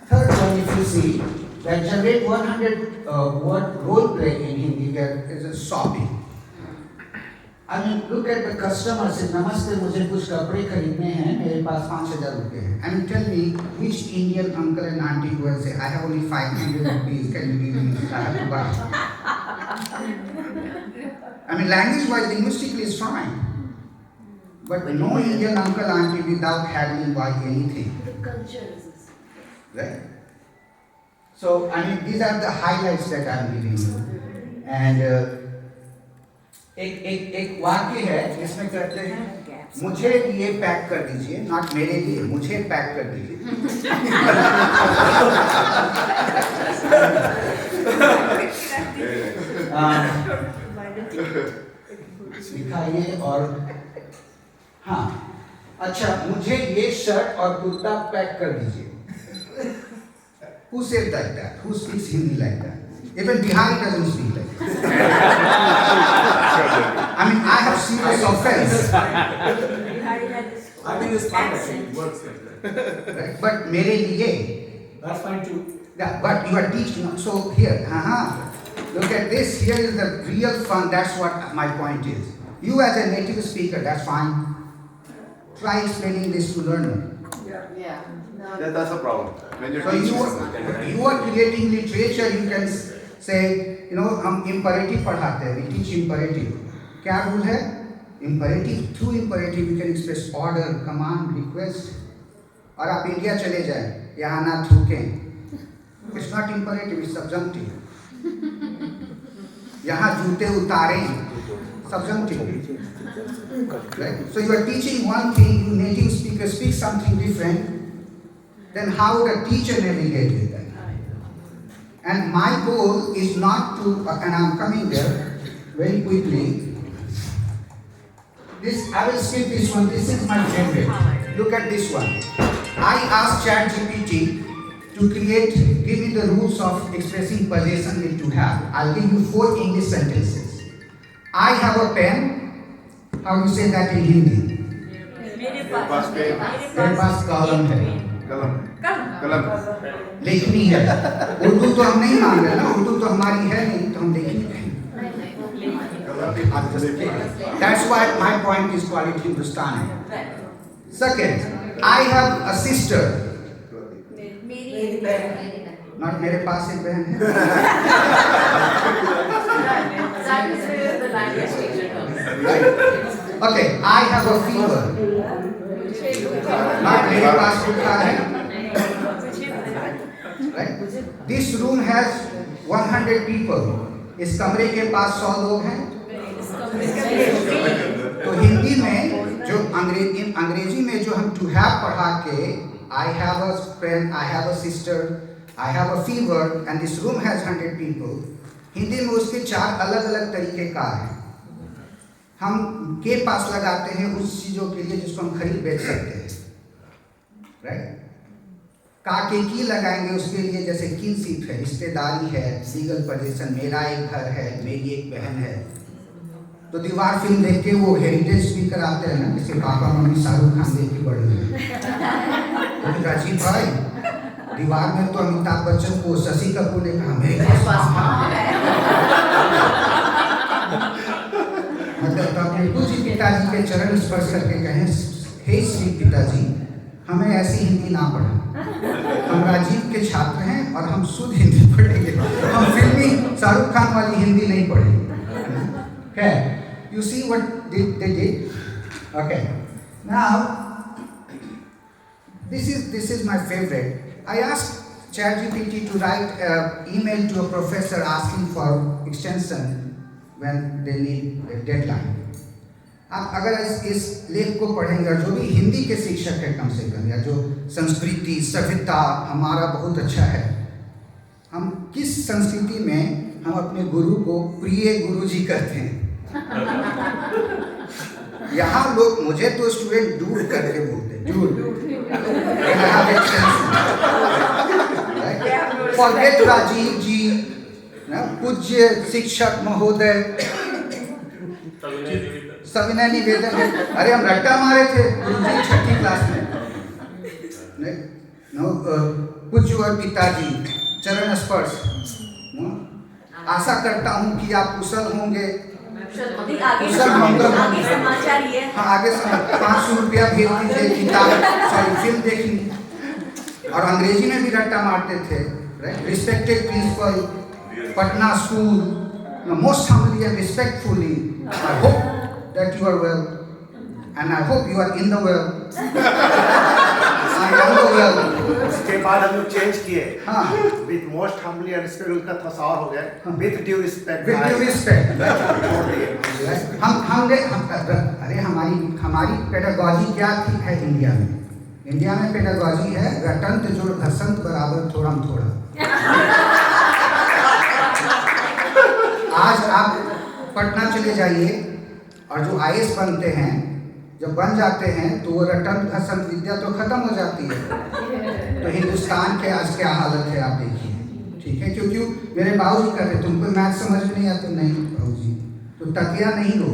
Third one, if you see, that generate 100 word role play in Hindi, there is a shopping. Look at the customer says, Namaste, मुझे कुछ कपड़े खरीदने हैं, मेरे पास 5,000 रुपए हैं. Tell me which Indian uncle and auntie will say, I have only 500 rupees, can you give me? I have to buy. Language-wise, linguistically is fine. But no Indian uncle auntie without haggling buy anything. The culture is this. Right? So, these are the highlights that I'm giving you. And एक वाक्य है जिसमें कहते हैं मुझे ये pack कर दीजिए, नॉट मेरे लिए, मुझे पैक कर दीजिए. दिखाइए और हाँ, अच्छा मुझे ये शर्ट और कुर्ता पैक कर दीजिए. Who said like that? Who speaks Hindi like that? Even Bihari doesn't speak like that. I mean, I have serious offense. I think it's fine. Accent. It works like that. Right? But mere liye, That's fine too. yeah, but you are teaching. So here, look at this. Here is the real fun. That's what my point is. You as a native speaker, that's fine. Try explaining this to learner. Yeah. No. That's a problem. When you're So teaching. you are creating literature. You can say, you know, हम imperative पढ़ाते हैं. We teach imperative. क्या rule है? Imperative. Through imperative you can express order, command, request. और आप India चले जाएं, यहाँ ना थूकें. It's not imperative. It's subjunctive. यहाँ जूते उतारें. Subjunctive. Right? So you are teaching one thing. You native speaker speak something different. Then how would a teacher navigate with that? And my goal is not to, and I'm coming there very quickly. I will skip this one. This is my favorite. Look at this one. I asked ChatGPT to give me the rules of expressing possession with to have. I'll give you 4 English sentences. I have a pen. How do you say that in Hindi? मेरे पास पास pen. मेरे पास कलम है. कलम लेखनी है. उर्दू तो हम नहीं मान रहे ना. उर्दू तो हमारी है नहीं, तो हम लेखनी कहेंगे. That's why my point is quality Hindustani. Second, I have a sister. Not मेरे पास एक बहन है. That is where the language teacher comes. Okay, I have a fever. Not मेरे पास बुखार है. Right? This room has 100 people. इस कमरे के पास 100 लोग हैं. तो हिंदी में जो अंग्रेजी में जो हम to have पढ़ा के I have a friend, I have a sister, I have a fever and this room has 100 people. Hindi में उसके 4 अलग-अलग तरीके का है. हम के पास लगाते हैं उस चीज़ों के लिए जिसको हम खरीद बेच सकते हैं. राइट? काके की लगाएंगे उसके लिए जैसे किनशिप है, रिश्तेदारी है, लीगल पोजीशन, मेरा एक घर है, मेरी एक बहन है. तो दीवार फिल्म देख के वो हेरिटेज स्पीकर आते हैं ना, जैसे पापा मम्मी शाहरुख खान देख के बड़े हुए. तो राजीव भाई दीवार में तो अमिताभ बच्चन को शशि कपूर ने कहा मेरे पास मतलब तो अपने कुछ पिताजी के चरण स्पर्श करके कहें, हे श्री पिताजी हमें ऐसी हिंदी ना पढ़ा. हम राजीव के छात्र हैं और हम शुद्ध हिंदी पढ़ेंगे. हम फिल्मी शाहरुख खान वाली हिंदी नहीं पढ़ेंगे. Okay, you see what they did? Okay, now this is my favorite. I asked ChatGPT to write an email to a professor asking for extension when they need a deadline. आप अगर इस लेख को पढ़ेंगे और जो भी हिंदी के शिक्षक है कम से कम या जो संस्कृति सभ्यता हमारा बहुत अच्छा है, हम किस संस्कृति में हम अपने गुरु को प्रिय गुरुजी कहते हैं. यहाँ लोग मुझे तो स्टूडेंट डूड करके बोलते हैं. डूड. फॉरगेट राजीव जी, पूज्य शिक्षक महोदय, सविनय निवेदन है. अरे हम रट्टा मारे थे गुरुजी 6ठी क्लास में. पूज्य और पिताजी चरण स्पर्श. आशा करता हूँ कि आप कुशल होंगे. आगे समाचार ये. हाँ, आगे 500 रुपया भेज दीजिए किताब फिल्म देखनी. और अंग्रेजी में भी रट्टा मारते थे. Respected principal Patna school, most humbly and respectfully I hope that you are well and I hope you are in the well. I am the well. उसके बाद हम लोग चेंज किए. हाँ. With most humbly and respectful का थोड़ा सा हो गया. With due respect. With due respect. अरे हमारी पेडागॉजी क्या थी है इंडिया में? इंडिया में पेडागॉजी है रटंत जोड़ घसंत बराबर थोड़ा थोड़ा. आज आप पटना चले जाइए और जो IAS बनते हैं जब बन जाते हैं तो वो रटन हसन विद्या तो खत्म हो जाती है। तो हिंदुस्तान के आज क्या हालत है आप देखिए, ठीक है। क्योंकि मेरे बाबूजी कर रहे, तुमको मैथ समझ में नहीं आता, नहीं बाबूजी तो तकिया नहीं लो,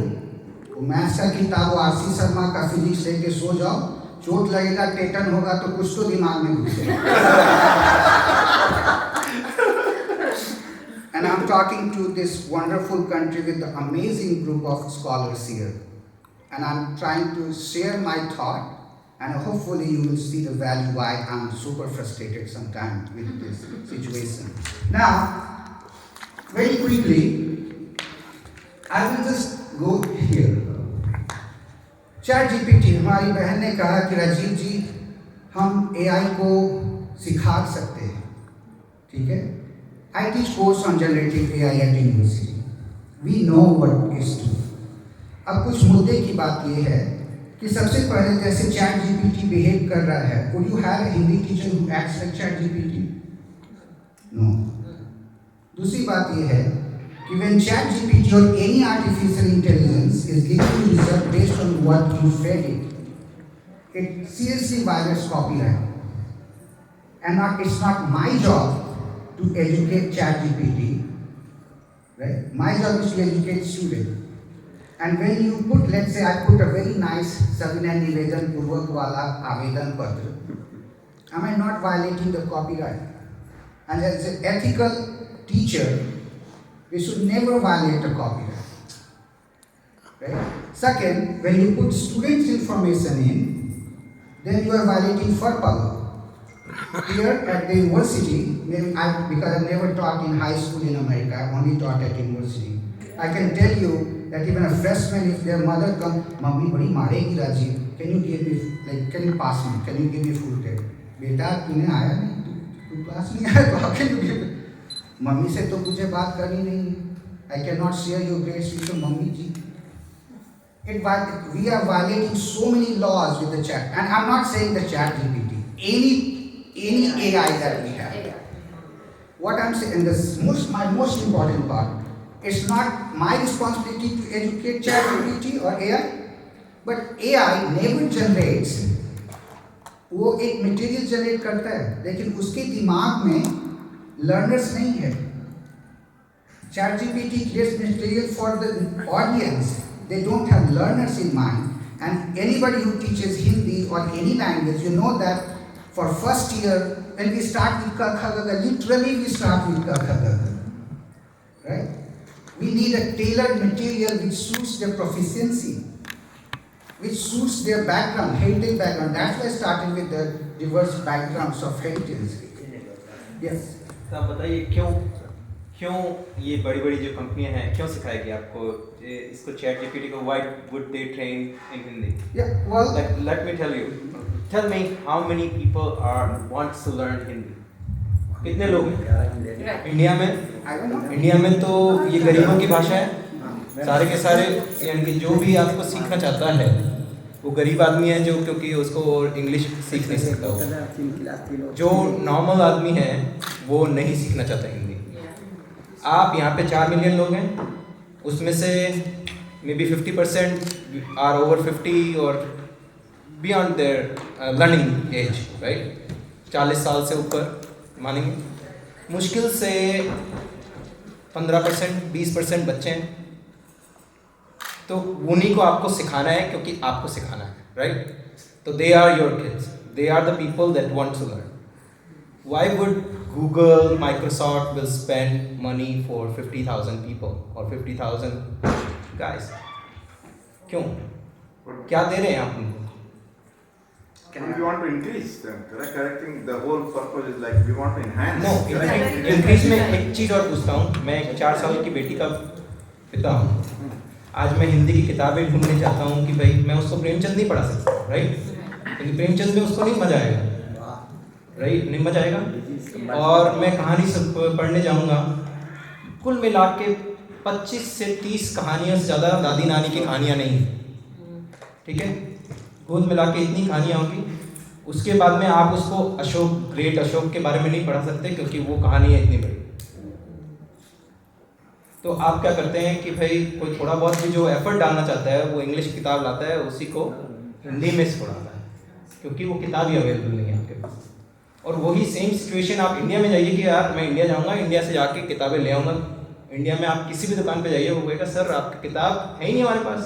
वो मैथ्स का किताब आरसी शर्मा का फिजिक्स लेके सो जाओ, चोट लगेगा टेटन होगा तो कुछ तो दिमाग में घुसेगा। And I'm talking to this wonderful country with the amazing group of scholars here. And I'm trying to share my thought, and hopefully you will see the value why I'm super frustrated sometimes with this situation. Now, very quickly, I will just go here. ChatGPT, हमारी बहन ने कहा कि राजीव जी हम AI को सिखा सकते हैं, ठीक है। I teach course on generative AI at university. We know what is true. अब कुछ मुद्दे की बात ये है कि सबसे पहले जैसे ChatGPT बिहेव कर रहा है, would you have a Hindi teacher who acts like ChatGPT? No. दूसरी बात ये है कि when ChatGPT or any artificial intelligence is giving you result based on what you fed it, it seriously violates copyright. And it's not my job to educate ChatGPT, right? My job is to educate students. And when you put, let's say I put a very nice Savina Nivedan Purvak Wala Avedan Patra, am I not violating the copyright? And as an ethical teacher, we should never violate the copyright, right? Second, when you put students' information in, then you are violating FERPA. Here at the university, because I never taught in high school in America, I only taught at university. I can tell you that even a freshman, if their mother comes, "Mummy, badi maregi Rajiv, can you give me, like, can you pass me? Can you give me full grade?" बेटा तूने आया नहीं, तू class नहीं आया तो how can you give? Mummy से तो मुझे बात करनी नहीं है. I cannot share your grades with your mummy ji. We are violating so many laws with the chat, and I'm not saying the ChatGPT. Any AI that we have. What I'm saying, my most important part, it's not my responsibility to educate ChatGPT or AI, but AI never generates. वो एक material generate करता है, लेकिन उसके दिमाग में learners नहीं है. ChatGPT creates material for the audience. They don't have learners in mind. And anybody who teaches Hindi or any language, you know that for first year, when we start with Ka Kha Ga Ga, literally we start with Ka Kha Ga Ga, right? We need a tailored material which suits their proficiency, which suits their background, heritage background. That's why I started with the diverse backgrounds of heritage. Yes. तो आप बताइए क्यों ये बड़ी बड़ी जो कंपनियां हैं क्यों सिखाएगी आपको इसको ChatGPT को? Why would they train in Hindi? Yeah, well, let me tell you. Tell me how many people wants to learn Hindi? कितने लोग हैं इंडिया में? इंडिया में तो ये गरीबों की भाषा है सारे के सारे, यानी कि जो भी आपको सीखना चाहता है वो गरीब आदमी है जो, क्योंकि उसको इंग्लिश सीख नहीं सकता हो. जो नॉर्मल आदमी है वो नहीं सीखना चाहता हिंदी. आप यहाँ पे 4 मिलियन लोग हैं, उसमें से मे बी 50% आर ओवर 50 और beyond their learning age, right? 40 साल से ऊपर मानेंगे. मुश्किल से 15% 20% बच्चे हैं. तो उन्हीं को आपको सिखाना है क्योंकि आपको सिखाना है, राइट? तो they are your kids, they are the people that want to learn. Why would Google, Microsoft will spend money for 50,000 people or 50,000 guys? क्यों? क्या दे रहे हैं आप उनको? We want to increase them, correcting the whole purpose is like we want to enhance. No, increase में एक चीज़ और पूछता हूँ. मैं एक 4 साल की बेटी का पिता हूँ. आज मैं हिंदी की किताबें ढूंढने चाहता हूँ कि भाई मैं उसको प्रेमचंद नहीं पढ़ा सकता, राइट? क्योंकि प्रेमचंद में उसको नहीं मजा आएगा, राइट? नहीं मजा आएगा. और मैं कहानी सब पढ़ने जाऊँगा, कुल मिला के 25 से 30 कहानियों से ज़्यादा दादी नानी की कहानियाँ नहीं, ठीक है? कुल मिला के इतनी कहानियाँ होंगी. उसके बाद में आप उसको ग्रेट अशोक के बारे में नहीं पढ़ा सकते क्योंकि वो कहानी है इतनी बड़ी. तो आप क्या करते हैं कि भाई कोई थोड़ा बहुत भी जो एफर्ट डालना चाहता है वो इंग्लिश किताब लाता है, उसी को हिंदी में से पढ़ाता है, क्योंकि वो किताब ही अवेलेबल नहीं है आपके पास। और वही सेम सिचुएशन आप इंडिया में जाइए कि यार मैं इंडिया जाऊँगा, इंडिया से जाके किताबें ले आऊँगा। इंडिया में आप किसी भी दुकान पे जाइए, वो कहेगा सर आपकी किताब है ही नहीं हमारे पास।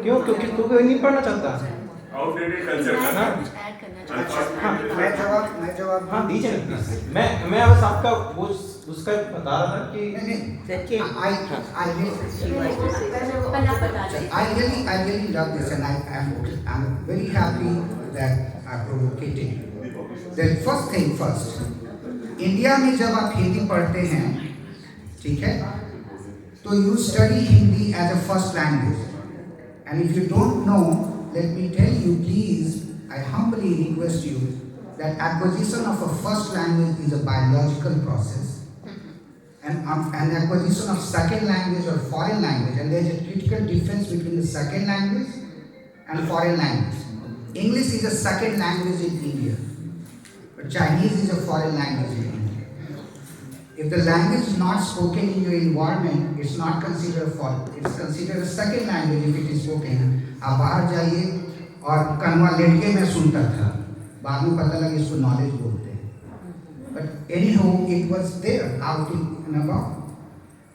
क्यों? क्योंकि कोई नहीं पढ़ना चाहता। आउटडेटेड कल्चर का ना। ऐड करना चाहता हूँ। मैं जवाब हाँ दीजिए ना प्लीज। मैं बस आपका वो उसका बता रहा था कि पहले आप बता दें। I really love this, and I'm very happy that I provocated you. The first thing first, India में जब आप हिंदी पढ़ते हैं, ठीक है, तो you study Hindi as a first language, and if you don't know, let me tell you, please, I humbly request you that acquisition of a first language is a biological process. And an acquisition of second language or foreign language, and there is a critical difference between the second language and foreign language. English is a second language in India, but Chinese is a foreign language in India. If the language is not spoken in your environment, it's not considered foreign. It's considered a second language if it is spoken. आप बाहर जाइए और कन्वा लड़के में सुनता था, बाद में पता लगा इसको नॉलेज बोलते हैं। But anyhow, it was there out in about.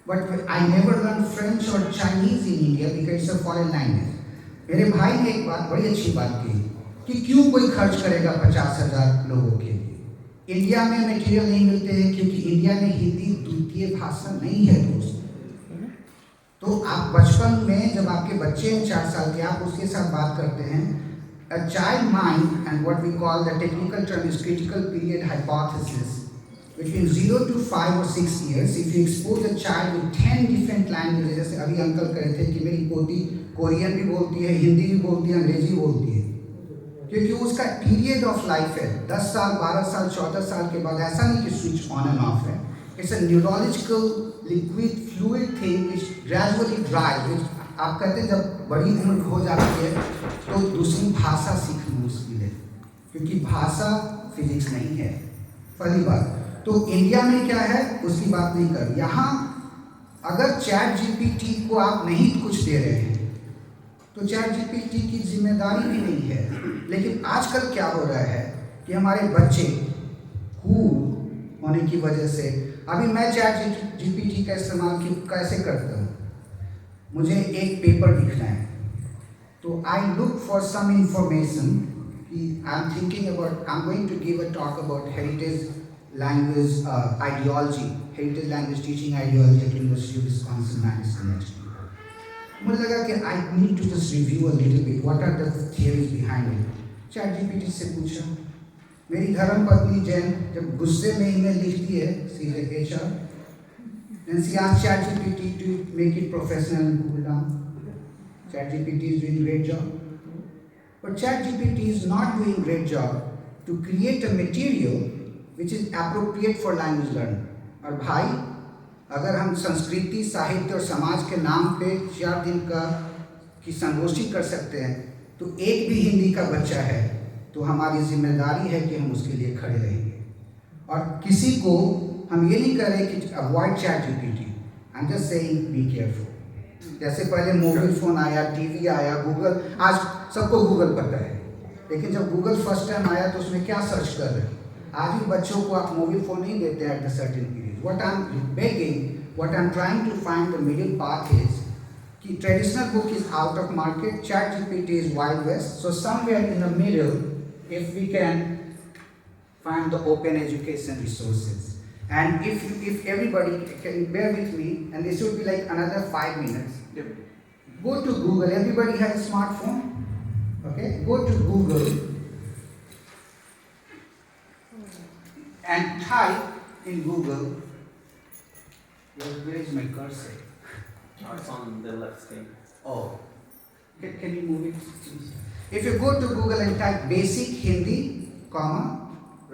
But I never learned French or Chinese in India because it's a foreign language. मेरे भाई ने एक बात बड़ी अच्छी बात की कि क्यों कोई खर्च करेगा 50,000 लोगों के लिए। इंडिया में मटेरियल नहीं मिलते हैं क्योंकि इंडिया में हिंदी द्वितीय भाषा नहीं है दोस्त। तो आप बचपन में जब आपके बच्चे हैं 4 साल के, आप उसके साथ बात करते हैं, a child mind and what we call the technical term is critical period hypothesis. Between 0 to 5 or 6 years, if you expose a child with 10 different languages, जैसे अभी अंकल कह रहे थे कि मेरी पोती कोरियन भी बोलती है, हिंदी भी बोलती है, अंग्रेजी बोलती है, क्योंकि उसका पीरियड ऑफ लाइफ है 10 साल, 12 साल, 14 साल के बाद। ऐसा नहीं कि स्विच ऑन एंड ऑफ है, it's a neurological liquid fluid thing which gradually drive. आप कहते हैं जब बड़ी उम्र हो जाती है तो दूसरी भाषा सीखनी मुश्किल है, क्योंकि भाषा फिजिक्स नहीं है, पहली बात। तो इंडिया में क्या है उसकी बात नहीं कर। यहाँ अगर चैट जीपीटी को आप नहीं कुछ दे रहे हैं तो चैट जीपीटी की जिम्मेदारी भी नहीं है। लेकिन आजकल क्या हो रहा है कि हमारे बच्चे होने की वजह से, अभी मैं चैट जीपीटी का इस्तेमाल कैसे करता हूँ, मुझे एक पेपर लिखना है तो I look for some information कि I am thinking about, I am going to give a talk about heritage language ideology, heritage language teaching ideology at University of Wisconsin Madison next year. मुझे लगा कि I need to just review a little bit what are the theories behind it. ChatGPT से पूछा, मेरी धर्म पत्नी जैन जब गुस्से में ईमेल लिखती है सीधे HR, then she asked ChatGPT to make it professional and cool down. ChatGPT is doing great job, but ChatGPT is not doing great job to create a material which is appropriate for language learning. और भाई, अगर हम संस्कृति, साहित्य और समाज के नाम पे 4 दिन की संगोष्ठी कर सकते हैं, तो एक भी हिंदी का बच्चा है तो हमारी जिम्मेदारी है कि हम उसके लिए खड़े रहेंगे। और किसी को हम ये नहीं कह रहे कि avoid chat GPT, I am just saying be careful. जैसे पहले मोबाइल फ़ोन आया, टीवी आया, गूगल, आज सबको गूगल पता है, लेकिन जब गूगल फर्स्ट टाइम आया तो उसमें क्या सर्च कर रहे हैं? आज भी बच्चों को आप मोबाइल फ़ोन नहीं देते हैं at the certain period. What I am begging, what I am trying to find the middle path is कि traditional book is out of market, ChatGPT is wild west, so somewhere in the middle if we can find the open education resources, and if everybody can bear with me, and this would be like another 5 minutes. Go to Google. Everybody has a smartphone, okay? Go to Google and type in Google. Where is my cursor? It's on the left screen. Oh, can you move it, please? If you go to Google and type basic Hindi,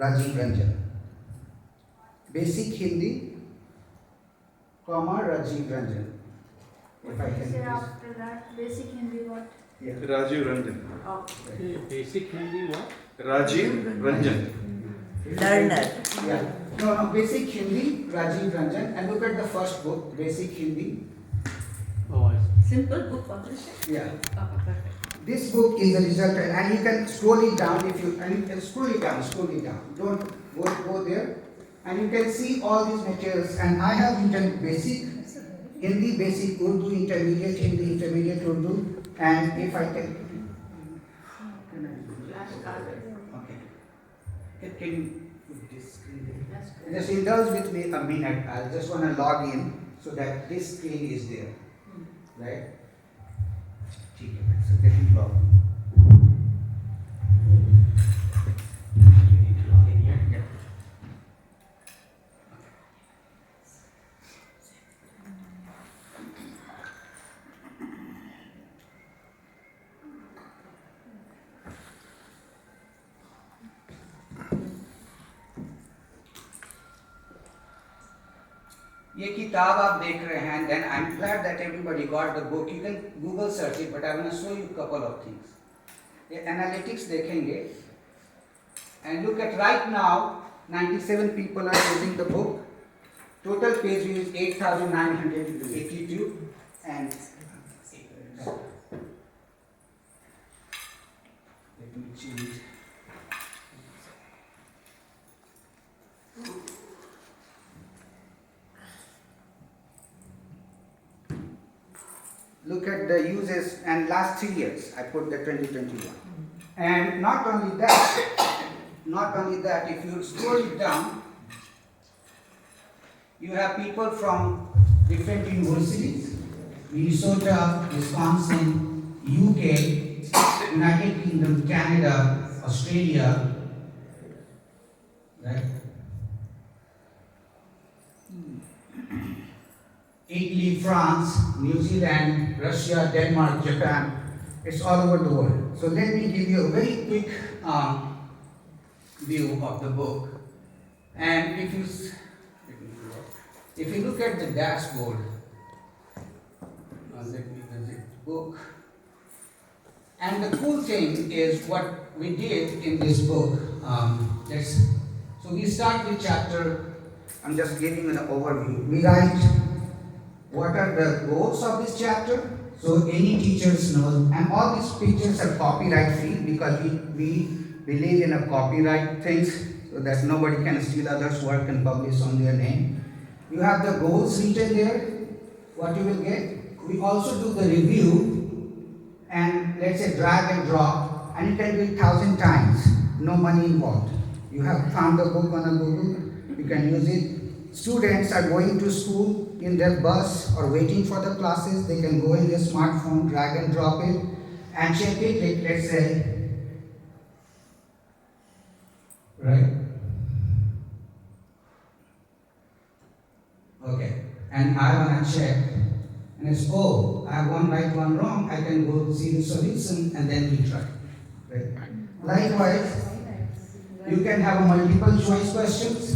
Rajiv Ranjan. Basic Hindi, Rajiv Ranjan. If I can. Say after that, basic Hindi what? Yeah. Rajiv Ranjan. Okay. Basic Hindi what? Rajiv Ranjan. Learner. Yeah. No, basic Hindi, Rajiv Ranjan. And look at the first book, Basic Hindi. Oh, I see. Simple book publisher. Yeah. Okay, perfect. This book is a result, and you can scroll it down if you, and you can scroll it down. Don't go there. And you can see all these materials, and I have written basic Hindi, basic Urdu, intermediate Hindi, intermediate Urdu, and if I can can you put this screen there? Just indulge with me a minute. I just want to log in so that this screen is there, right? So get it log. ये किताब आप देख रहे हैं, then I'm glad that everybody got the book. You can Google search it, but I'm going to show you a couple of things. ये analytics देखेंगे, and look at right now, 97 people are using the book. Total page view is 8,982, and let me change. Look at the uses and last 3 years. I put the 2021. And not only that, if you scroll it down, you have people from different universities: Minnesota, Wisconsin, UK, United Kingdom, Canada, Australia, right? Italy, France, New Zealand, Russia, Denmark, Japan. It's all over the world. So let me give you a very quick view of the book. And if you look at the dashboard, let me visit the book. And the cool thing is what we did in this book. So we start with chapter. I'm just giving an overview. We write what are the goals of this chapter, so any teachers know, and all these pictures are copyright free because we believe in a copyright things so that nobody can steal others' work and publish on their name. You have the goals written there, what you will get. We also do the review and let's say drag and drop, and you can do it 1,000 times, no money involved. You have found the book on a Google, you can use it. Students are going to school in their bus or waiting for the classes, they can go in their smartphone, drag and drop it, and check it, let's say, right? Okay, and I want to check, and it's, oh, I have one right, one wrong, I can go see the solution and then retry, right? Likewise, you can have a multiple choice questions.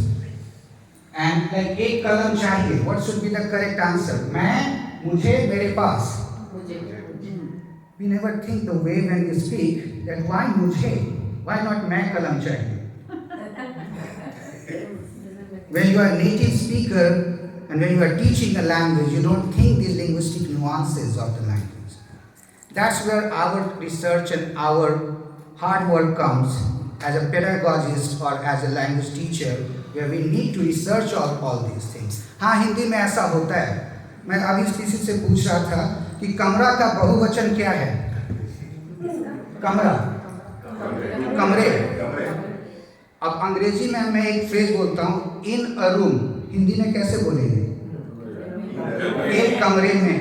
And like एक कलम चाहिए, what should be the correct answer? मैं, मुझे, मेरे पास. We never think the way when we speak that why मुझे, why not मैं कलम चाहिए? When you are a native speaker and when you are teaching a language, you don't think these linguistic nuances of the language. That's where our research and our hard work comes as a pedagogist or as a language teacher, where we need to research all these things. हाँ, हिंदी में ऐसा होता है. मैं अभी किसी से पूछ रहा था कि कमरा का बहुवचन क्या है? कमरा, कमरे. अब अंग्रेजी में मैं एक फ्रेज बोलता हूँ, इन अ रूम, हिंदी में कैसे बोलेंगे? एक कमरे में.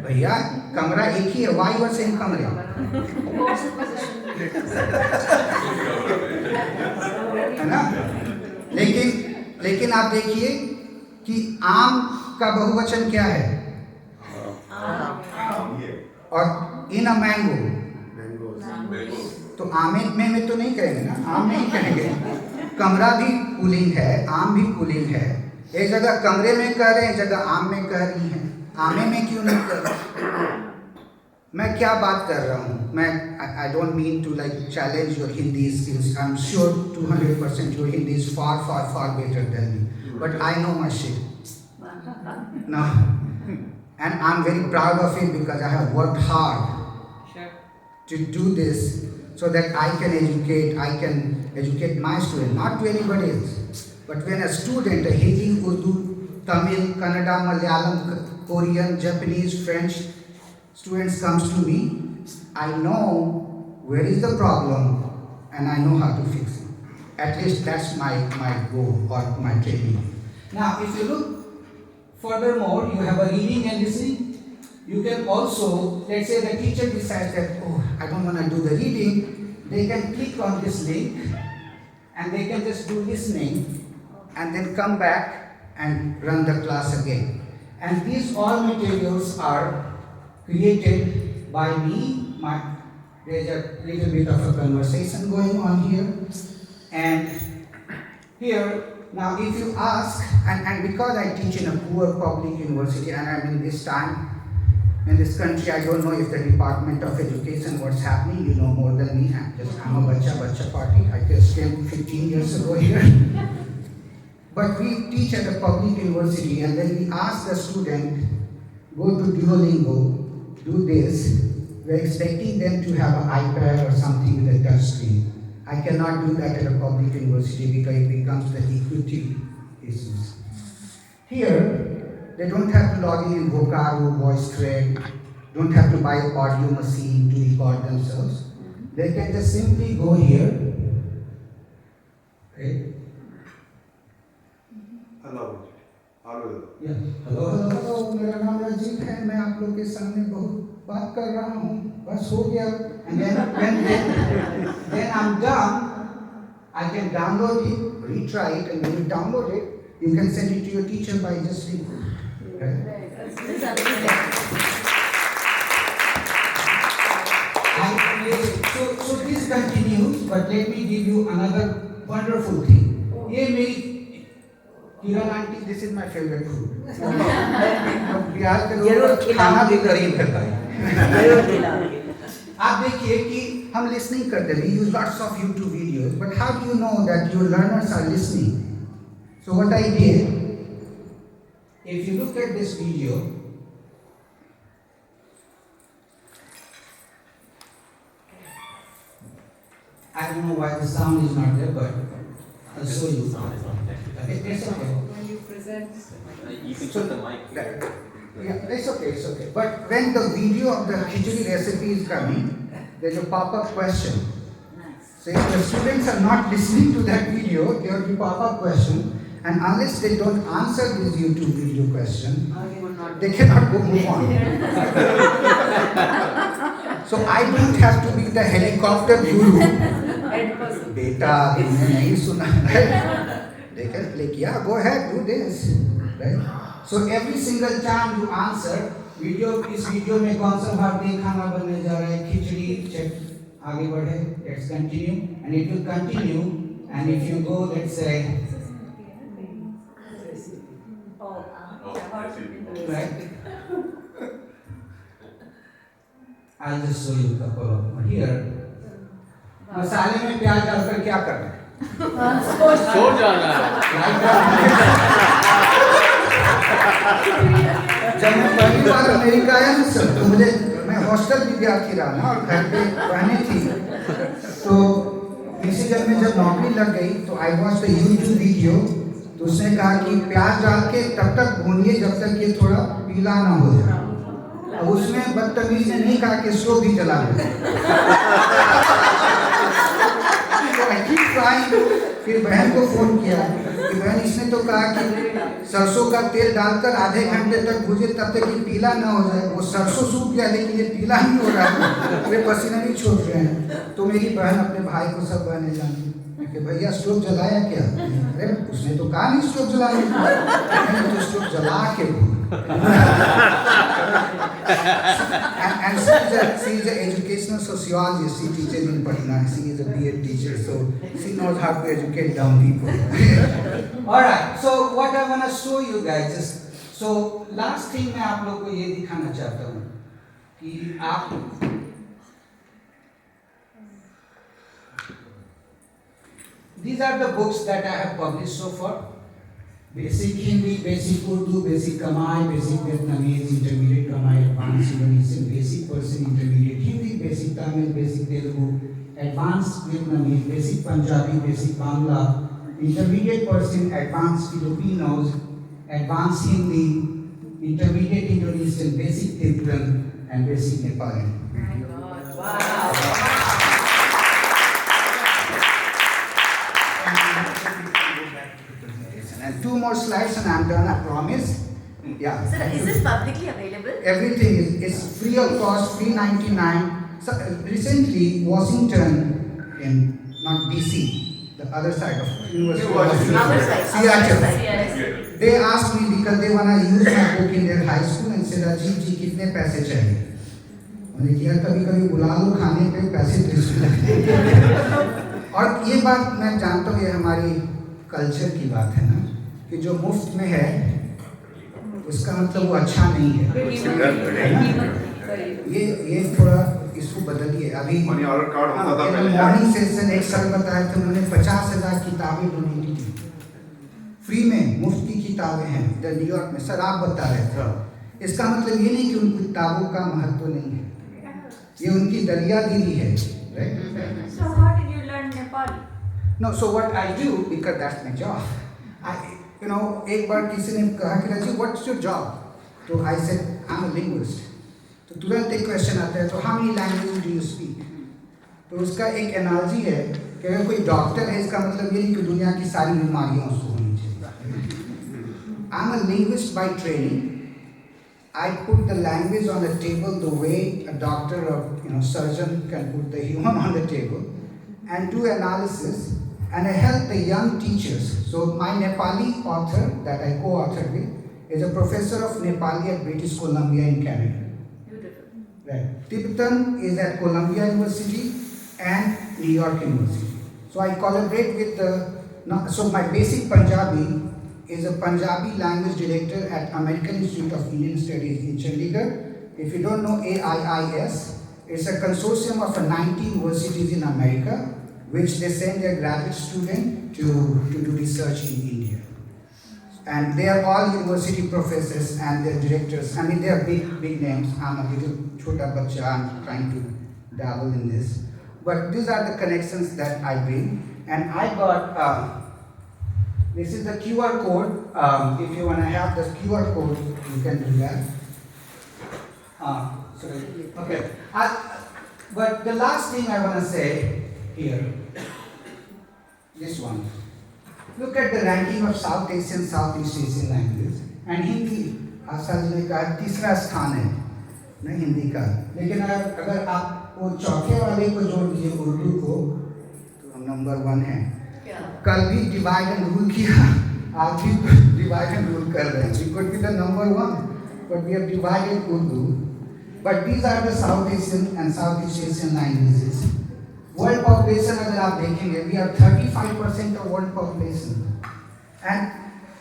भैया कमरा एक ही है, वाई वर से कमरे. है ना? लेकिन आप देखिए कि आम का बहुवचन क्या है? और इन अ मैंगो, तो आमे में तो नहीं कहेंगे ना, आम नहीं कहेंगे. कमरा भी पुलिंग है, आम भी पुलिंग है. एक जगह कमरे में कह रहे हैं, एक जगह आम में कह रही हैं. आमे में क्यों नहीं कह रहे? मैं क्या बात कर रहा हूँ? I don't mean to like challenge your Hindi skills. I'm sure 200% your Hindi is far better than me. But I know my shit. No. And I'm very proud of it because I have worked hard. Sure. to do this so that I can educate my student, not to anybody else. But when a student, a Hindi, Urdu, Tamil, Kannada, Malayalam, Korean, Japanese, French students comes to me, I know where is the problem and I know how to fix it. At least that's my goal or my training. Now, if you look furthermore, you have a reading and listening. You can also, let's say the teacher decides that, oh, I don't want to do the reading, they can click on this link and they can just do listening and then come back and run the class again. And these all materials are created by me. There's a little bit of a conversation going on here. And here, now if you ask, and because I teach in a poor public university and I'm in this time, in this country, I don't know if the Department of Education, what's happening, you know more than me. I'm a bacha party. I just came 15 years ago here. But we teach at a public university and then we ask the student, go to Duolingo, do this. We're expecting them to have an iPad or something with a touch screen. I cannot do that at a public university because it becomes the equity issues. Here, they don't have to log in Vocaro, VoiceThread, don't have to buy an audio machine to record themselves. They can just simply go here. Okay. Hello. Hello. Yeah. Hello, मेरा नाम राजीव है, मैं आप लोग के सामने बहुत बात कर रहा हूँ, बस हो गया. And then I'm done, I can download it, retry it, and when you download it, you can send it to your teacher by just reading. So this continues, but let me give you another wonderful thing. ये मेरी Kiran aunty, this is my favorite food. Bihar के लोग खाना भी गरीब है भाई. आप देखिए कि हम listening करते हैं. We use lots of YouTube videos, but how do you know that your learners are listening? So what I did, if you look at this video, I don't know why the sound is not there, but I'll show you. It's okay. When you present, You can put the mic. Yeah, it's okay. But when the video of the khichdi recipe is coming, there's a pop-up question. So if the students are not listening to that video, there will be pop-up question. And unless they don't answer this YouTube video question, they cannot move on. So I don't have to be the helicopter guru. Beta, तुमने नहीं सुना, right? They can click, yeah, go ahead, do this, right? So every single time you answer, इस video में कौन सा भारतीय खाना बनने जा रहा है, खिचड़ी, check, आगे बढ़े, let's continue, and it will continue, and if you go, let's say, right? I'll just show you a couple of here. मसाले में प्याज डालकर क्या करना है? सो जाना है. जब मैं पहली बार अमेरिका आया ना सर, तो मैं हॉस्टल विद्यार्थी रहा ना और घर पे बहनें थी, तो मिशिगन में जब नौकरी लग गई तो I watch the YouTube video, तो उसने कहा कि प्याज डाल के तब तक भूनिए जब तक ये थोड़ा पीला ना हो जाए. अब उसमें बदतमीज ने नहीं कहा कि स्टोव भी जला दे. तो आई कीप ट्राइंग. फिर बहन को फोन किया कि बहन इसने तो कहा कि सरसों का तेल डालकर आधे घंटे तक भूजे तब तक ये पीला ना हो जाए. वो सरसों सूख गया लेकिन ये पीला नहीं हो रहा है, अरे पसीने नहीं छोड़ रहे हैं. तो मेरी बहन अपने भाई को सब बहने जानती कि भैया स्टोव जलाया क्या? अरे उसने तो कहा नहीं स्टोव जलाने, मैंने तो स्टोव जला के and she is an educational sociologist. She teaches in Patna. She is a B.Ed teacher, so she knows how to educate dumb people. All right. So what I want to show you guys is, so last thing मैं आप लोग को ये दिखाना चाहता हूँ कि आप these are the books that I have published so far. Basic Hindi, Basic Urdu, Basic Khmer, Basic Vietnamese, Intermediate Khmer, Advanced Indonesian, Basic Persian, Intermediate Hindi, Basic Tamil, basic Telugu, advanced Vietnamese, basic Punjabi, basic Bangla, intermediate Persian, advanced Filipinos, advanced Hindi, intermediate Indonesian, basic Tibetan, and basic Nepali. And 2 more slides and I'm done, I promise. Yeah. Sir, is this publicly available? Everything is free of cost, free 99. So, recently, Washington, in not DC, the other side of University of Washington, Our side. Seattle, Yes. they asked me because they want to use my book in their high school and said, Ajit ji, कितने पैसे चाहिए? मैंने किया कभी-कभी बुला लो खाने पे पैसे दे सकते। और ये बात मैं जानता हूँ, ये हमारी कल्चर की बात है ना, कि जो मुफ्त में है उसका मतलब वो अच्छा नहीं है। ये थोड़ा इसको बदलिए। अभी मनी ऑर्डर कार्ड होता था पहले। मॉर्निंग सेशन एक साल बताया तो उन्होंने 50,000 किताबें डोनेट की फ्री में, मुफ्त की किताबें हैं इधर न्यूयॉर्क में। सर आप बता रहे थे, इसका मतलब ये नहीं कि उन किताबों का महत्व नहीं है, ये उनकी दरियागिरी है, right? So how did you learn Nepali? No, so what I do, because that's my job. एक बार किसी ने कहा कि राजीव, what's your job? तो I said, I'm a linguist. तो तुरंत एक क्वेश्चन आता है, तो how many languages do you speak? तो उसका एक एनालॉजी है कि अगर कोई डॉक्टर है, इसका मतलब ये नहीं कि दुनिया की सारी बीमारियां उसको होनी चाहिए। I'm a linguist by training. I put the language on the table the way a doctor or surgeon can put the human on the table and do analysis, and I help the young teachers. So my Nepali author that I co-authored with is a professor of Nepali at British Columbia in Canada. Beautiful. Right. Tibetan is at Columbia University and New York University. So I collaborate with so my basic Punjabi is a Punjabi language director at American Institute of Indian Studies in Chandigarh. If you don't know AIIS, it's a consortium of 90 universities in America, which they send their graduate students to do research in India. And they are all university professors and their directors. I mean, they are big names. I'm a little chota bacha, I'm trying to dabble in this. But these are the connections that I bring. And I got, this is the QR code. If you want to have the QR code, you can do that. Sorry. Okay. But the last thing I want to say here, this one. Look at the ranking of South Asian, Southeast Asian languages. And Hindi, Asha ji ने कहा तीसरा स्थान है ना हिंदी का, लेकिन अगर आप वो चौथे वाले को जोड़ दीजिए उर्दू को, तो हम नंबर 1 है। कल भी डिवाइड एंड रूल किया, आज भी डिवाइड एंड रूल कर रहे हैं। We could be the number 1, but we have divided Urdu. But these are the South Asian and Southeast Asian languages. World population अगर आप देखेंगे, we are 35% of world population.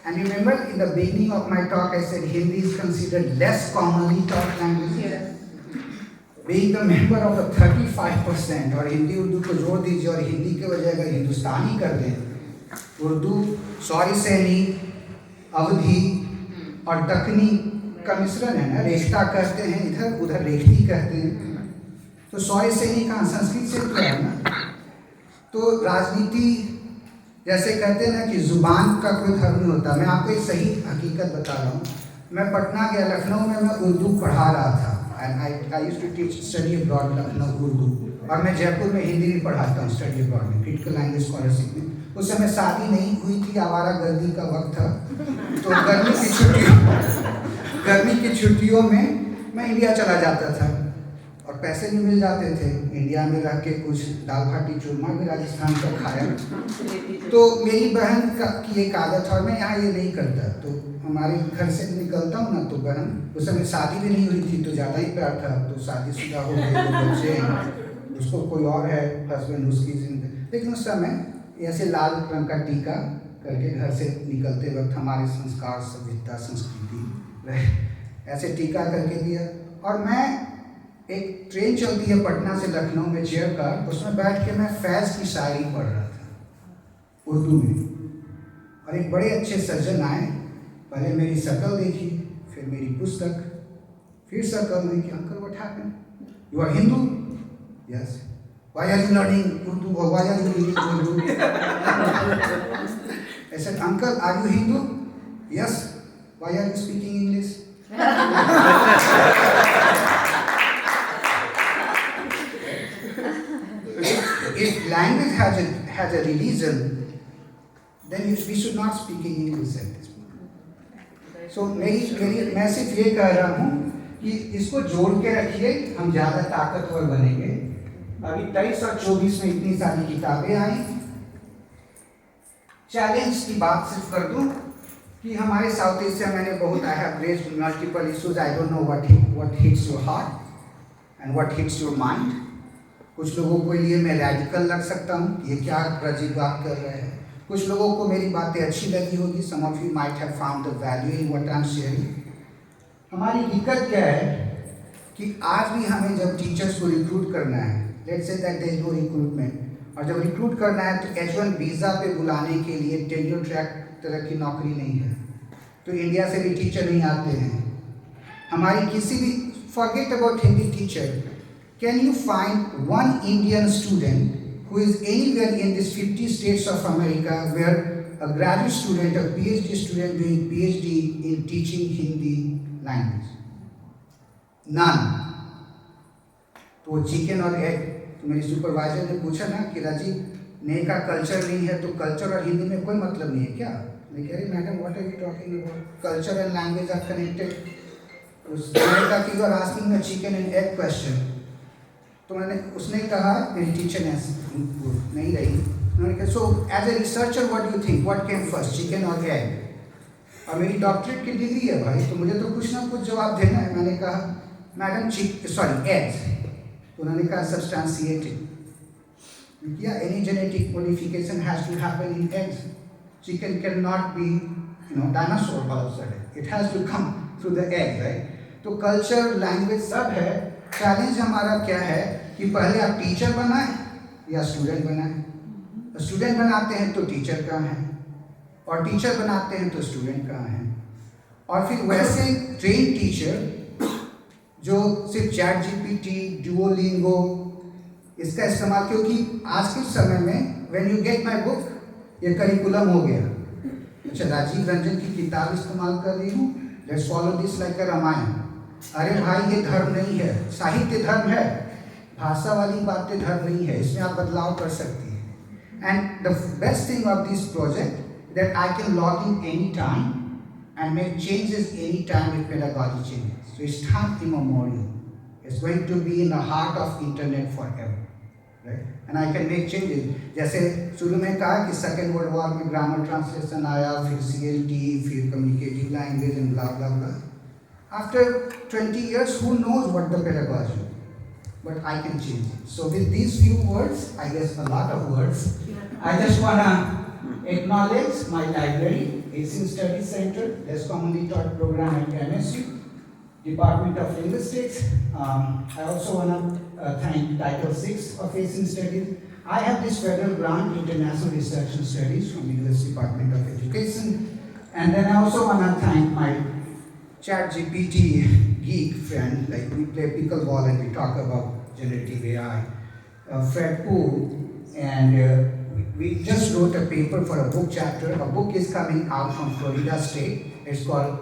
And remember in the beginning of my talk I said Hindi is considered less commonly taught language. Yes. Being the member of the 35% और हिंदी उर्दू को जोड़ दीजिए और हिंदी के वजह अगर हिंदुस्तानी कर दें, उर्दू सौरिसैनी, अवधी और दक्कनी का मिश्रण है ना, रेख्ता कहते हैं इधर, उधर रेखती कहते हैं। तो सौरिसैनी का संस्कृत से तो है ना। तो राजनीति जैसे कहते हैं ना कि जुबान का कोई धर्म नहीं होता। मैं आपको एक सही हकीकत बता रहा हूँ। मैं पटना गया, लखनऊ में मैं उर्दू पढ़ा रहा था and I used to teach study abroad Lucknow Urdu, और मैं जयपुर में हिंदी भी पढ़ाता हूँ स्टडी अब्रॉड में, क्रिटिकल लैंग्वेज स्कॉलरशिप में। उस समय शादी नहीं हुई थी, आवारा गर्दी का वक्त था। तो गर्मी की छुट्टियों में मैं इंडिया चला जाता था और पैसे भी मिल जाते थे। इंडिया में रह के कुछ दाल भाटी चूरमा भी राजस्थान का खाया। तो मेरी बहन की एक आदत है, और मैं यहाँ ये नहीं करता। तो हमारे घर से निकलता हूँ ना, तो बहन, उस समय शादी भी नहीं हुई थी तो ज़्यादा ही प्यार था। तो शादीशुदा हो गए, बच्चे, उसको कोई और है हस्बैंड, उसकी जिंदगी। लेकिन उस समय ऐसे लाल रंग का टीका करके घर से निकलते वक्त हमारे संस्कार, सभ्यता, संस्कृति ऐसे टीका करके दिया। और मैं एक ट्रेन चलती है पटना से लखनऊ में, चेयर कार, उसमें बैठ के मैं फैज़ की शायरी पढ़ रहा था उर्दू में। और एक बड़े अच्छे सज्जन आए, पहले मेरी शक्ल देखी, फिर मेरी पुस्तक, फिर शक्ल देखी। Uncle what happened, you are Hindu? Yes. Why are you learning Urdu? Or why are you reading Urdu? I said, Uncle, are you Hindu? Yes. Why are you speaking English? If language has a religion, then we should not speak in English at this point. So मैं सिर्फ ये कह रहा हूँ कि इसको जोड़ के रखिए, हम ज़्यादा ताकतवर बनेंगे। अभी 23 और 24 में इतनी सारी किताबें आई। चैलेंज की बात सिर्फ कर दूँ कि हमारे साउथ एशिया मैंने बहुत I have raised multiple issues. I don't know what hits your heart and what hits your mind. कुछ लोगों के लिए मैं रैडिकल लग सकता हूँ, ये क्या अजीब बात कर रहे हैं। कुछ लोगों को मेरी बातें अच्छी लगी होगी। Some of you might have found the value in what I'm sharing. हमारी दिक्कत क्या है कि आज भी हमें जब टीचर्स को रिक्रूट करना है, let's say that there is no recruitment, और जब रिक्रूट करना है तो H1 वीज़ा पे बुलाने के लिए टेन्योर ट्रैक तरह की नौकरी नहीं है, तो इंडिया से भी टीचर नहीं आते हैं। हमारी किसी भी forget about Hindi teacher. Can you find one Indian student who is anywhere in these 50 states of America where a graduate student, a PhD student doing PhD in teaching Hindi language? None. तो chicken और egg, तो मेरी supervisor ने पूछा ना कि राजीव ने का कल्चर नहीं है, तो कल्चर और हिंदी में कोई मतलब नहीं है क्या? मैं कह रही madam what are you talking about? Culture and language are connected. उसने कहा कि you are asking a chicken and egg question. तो उसने कहा, मेरी टीचर ने नहीं रही, उन्होंने कहा so as a researcher what do you think, what came first, chicken और एग? और मेरी डॉक्टरेट की डिग्री है भाई, तो मुझे तो कुछ ना कुछ जवाब देना है। मैंने कहा मैडम एग्स, तो उन्होंने कहा सब्सटेंशिएटेड। किया any genetic modification has to happen in eggs. Chicken can not be dinosaur all of sudden, it has to come through the egg, right? तो कल्चर, लैंग्वेज सब है। चैलेंज हमारा क्या है कि पहले आप टीचर बनाएं या स्टूडेंट बनाएं। स्टूडेंट बनाते हैं तो टीचर कहाँ है, और टीचर बनाते हैं तो स्टूडेंट कहाँ है। और फिर वैसे ट्रेन टीचर जो सिर्फ चैट जीपीटी, डुओलिंगो इसका इस्तेमाल, क्योंकि आज के समय में when you get my book, ये करिकुलम हो गया। अच्छा, राजीव रंजन की किताब इस्तेमाल कर रही हूँ, let's follow this like a Ramayana. अरे भाई, ये धर्म नहीं है, साहित्य धर्म है, भाषा वाली बातें धर्म नहीं है, इसमें आप बदलाव कर सकती हैं। And the best thing of this project that I can log in any time and make changes any time with pedagogy changes. So it's time immemorial. It's going to be in the heart of internet forever, right? And I can make changes. जैसे शुरू में कहा कि second world war में grammar translation आया, फिर CLT, फिर communicative language and blah blah blah. After 20 years, who knows what the pedagogy? But I can change it. So with these few words, I guess a lot of words, I just wanna acknowledge my library, Asian Studies Center, that's commonly taught program at MSU, Department of Linguistics. I also want to thank Title VI of Asian Studies. I have this federal grant, International Research and Studies from the US Department of Education. And then I also want to thank my ChatGPT geek friend, like we play pickleball and we talk about generative AI, Fred Poole, and we just wrote a paper for a book chapter. A book is coming out from Florida State. It's called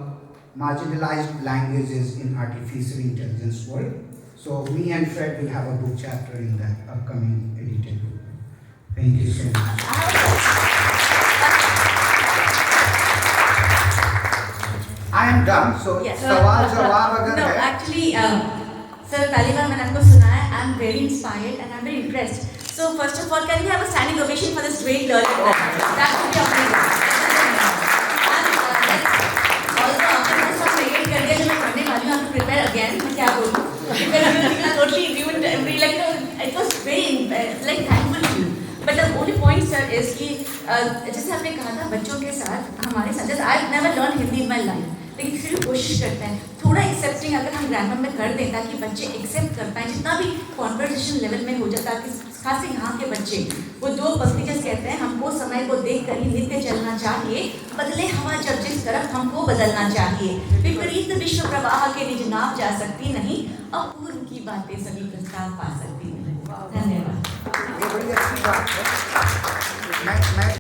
Marginalized Languages in Artificial Intelligence World. So me and Fred will have a book chapter in that upcoming edited book. Thank you so much. I am done. So Yes. सवाल जवाब अगर No, है। actually, sir, पहली बार मैंने आपको सुना है. I'm very inspired and I'm very impressed. So first of all, can we have a standing ovation for this great learning? That would be amazing. And also, after this one, create कर दिया, जब मैं पढ़ने वाली हूँ, I have to prepare again. मैं क्या बोलूँ? Because you totally ruined every, like, it was very like thankful to you. But the only point, sir, is कि जैसे आपने कहा था बच्चों के साथ हमारे साथ, जैसे I've never learned Hindi in my life. लेकिन फिर भी कोशिश करते हैं थोड़ा एक्सेप्टिंग अगर हम ग्रामर में कर दें ताकि बच्चे एक्सेप्ट कर पाएँ, जितना भी कॉन्वर्सेशन लेवल में हो जाता है, खास यहाँ के बच्चे वो दो पंक्ति जैसे कहते हैं, हमको समय को देख कर ही नित्य चलना चाहिए, बदले हवा जब जिस तरफ हमको बदलना चाहिए, विपरीत विश्व प्रवाह के निज नाव जा सकती नहीं, अब पूर्व की बातें सभी प्रस्ताव पा सकती नहीं। बात है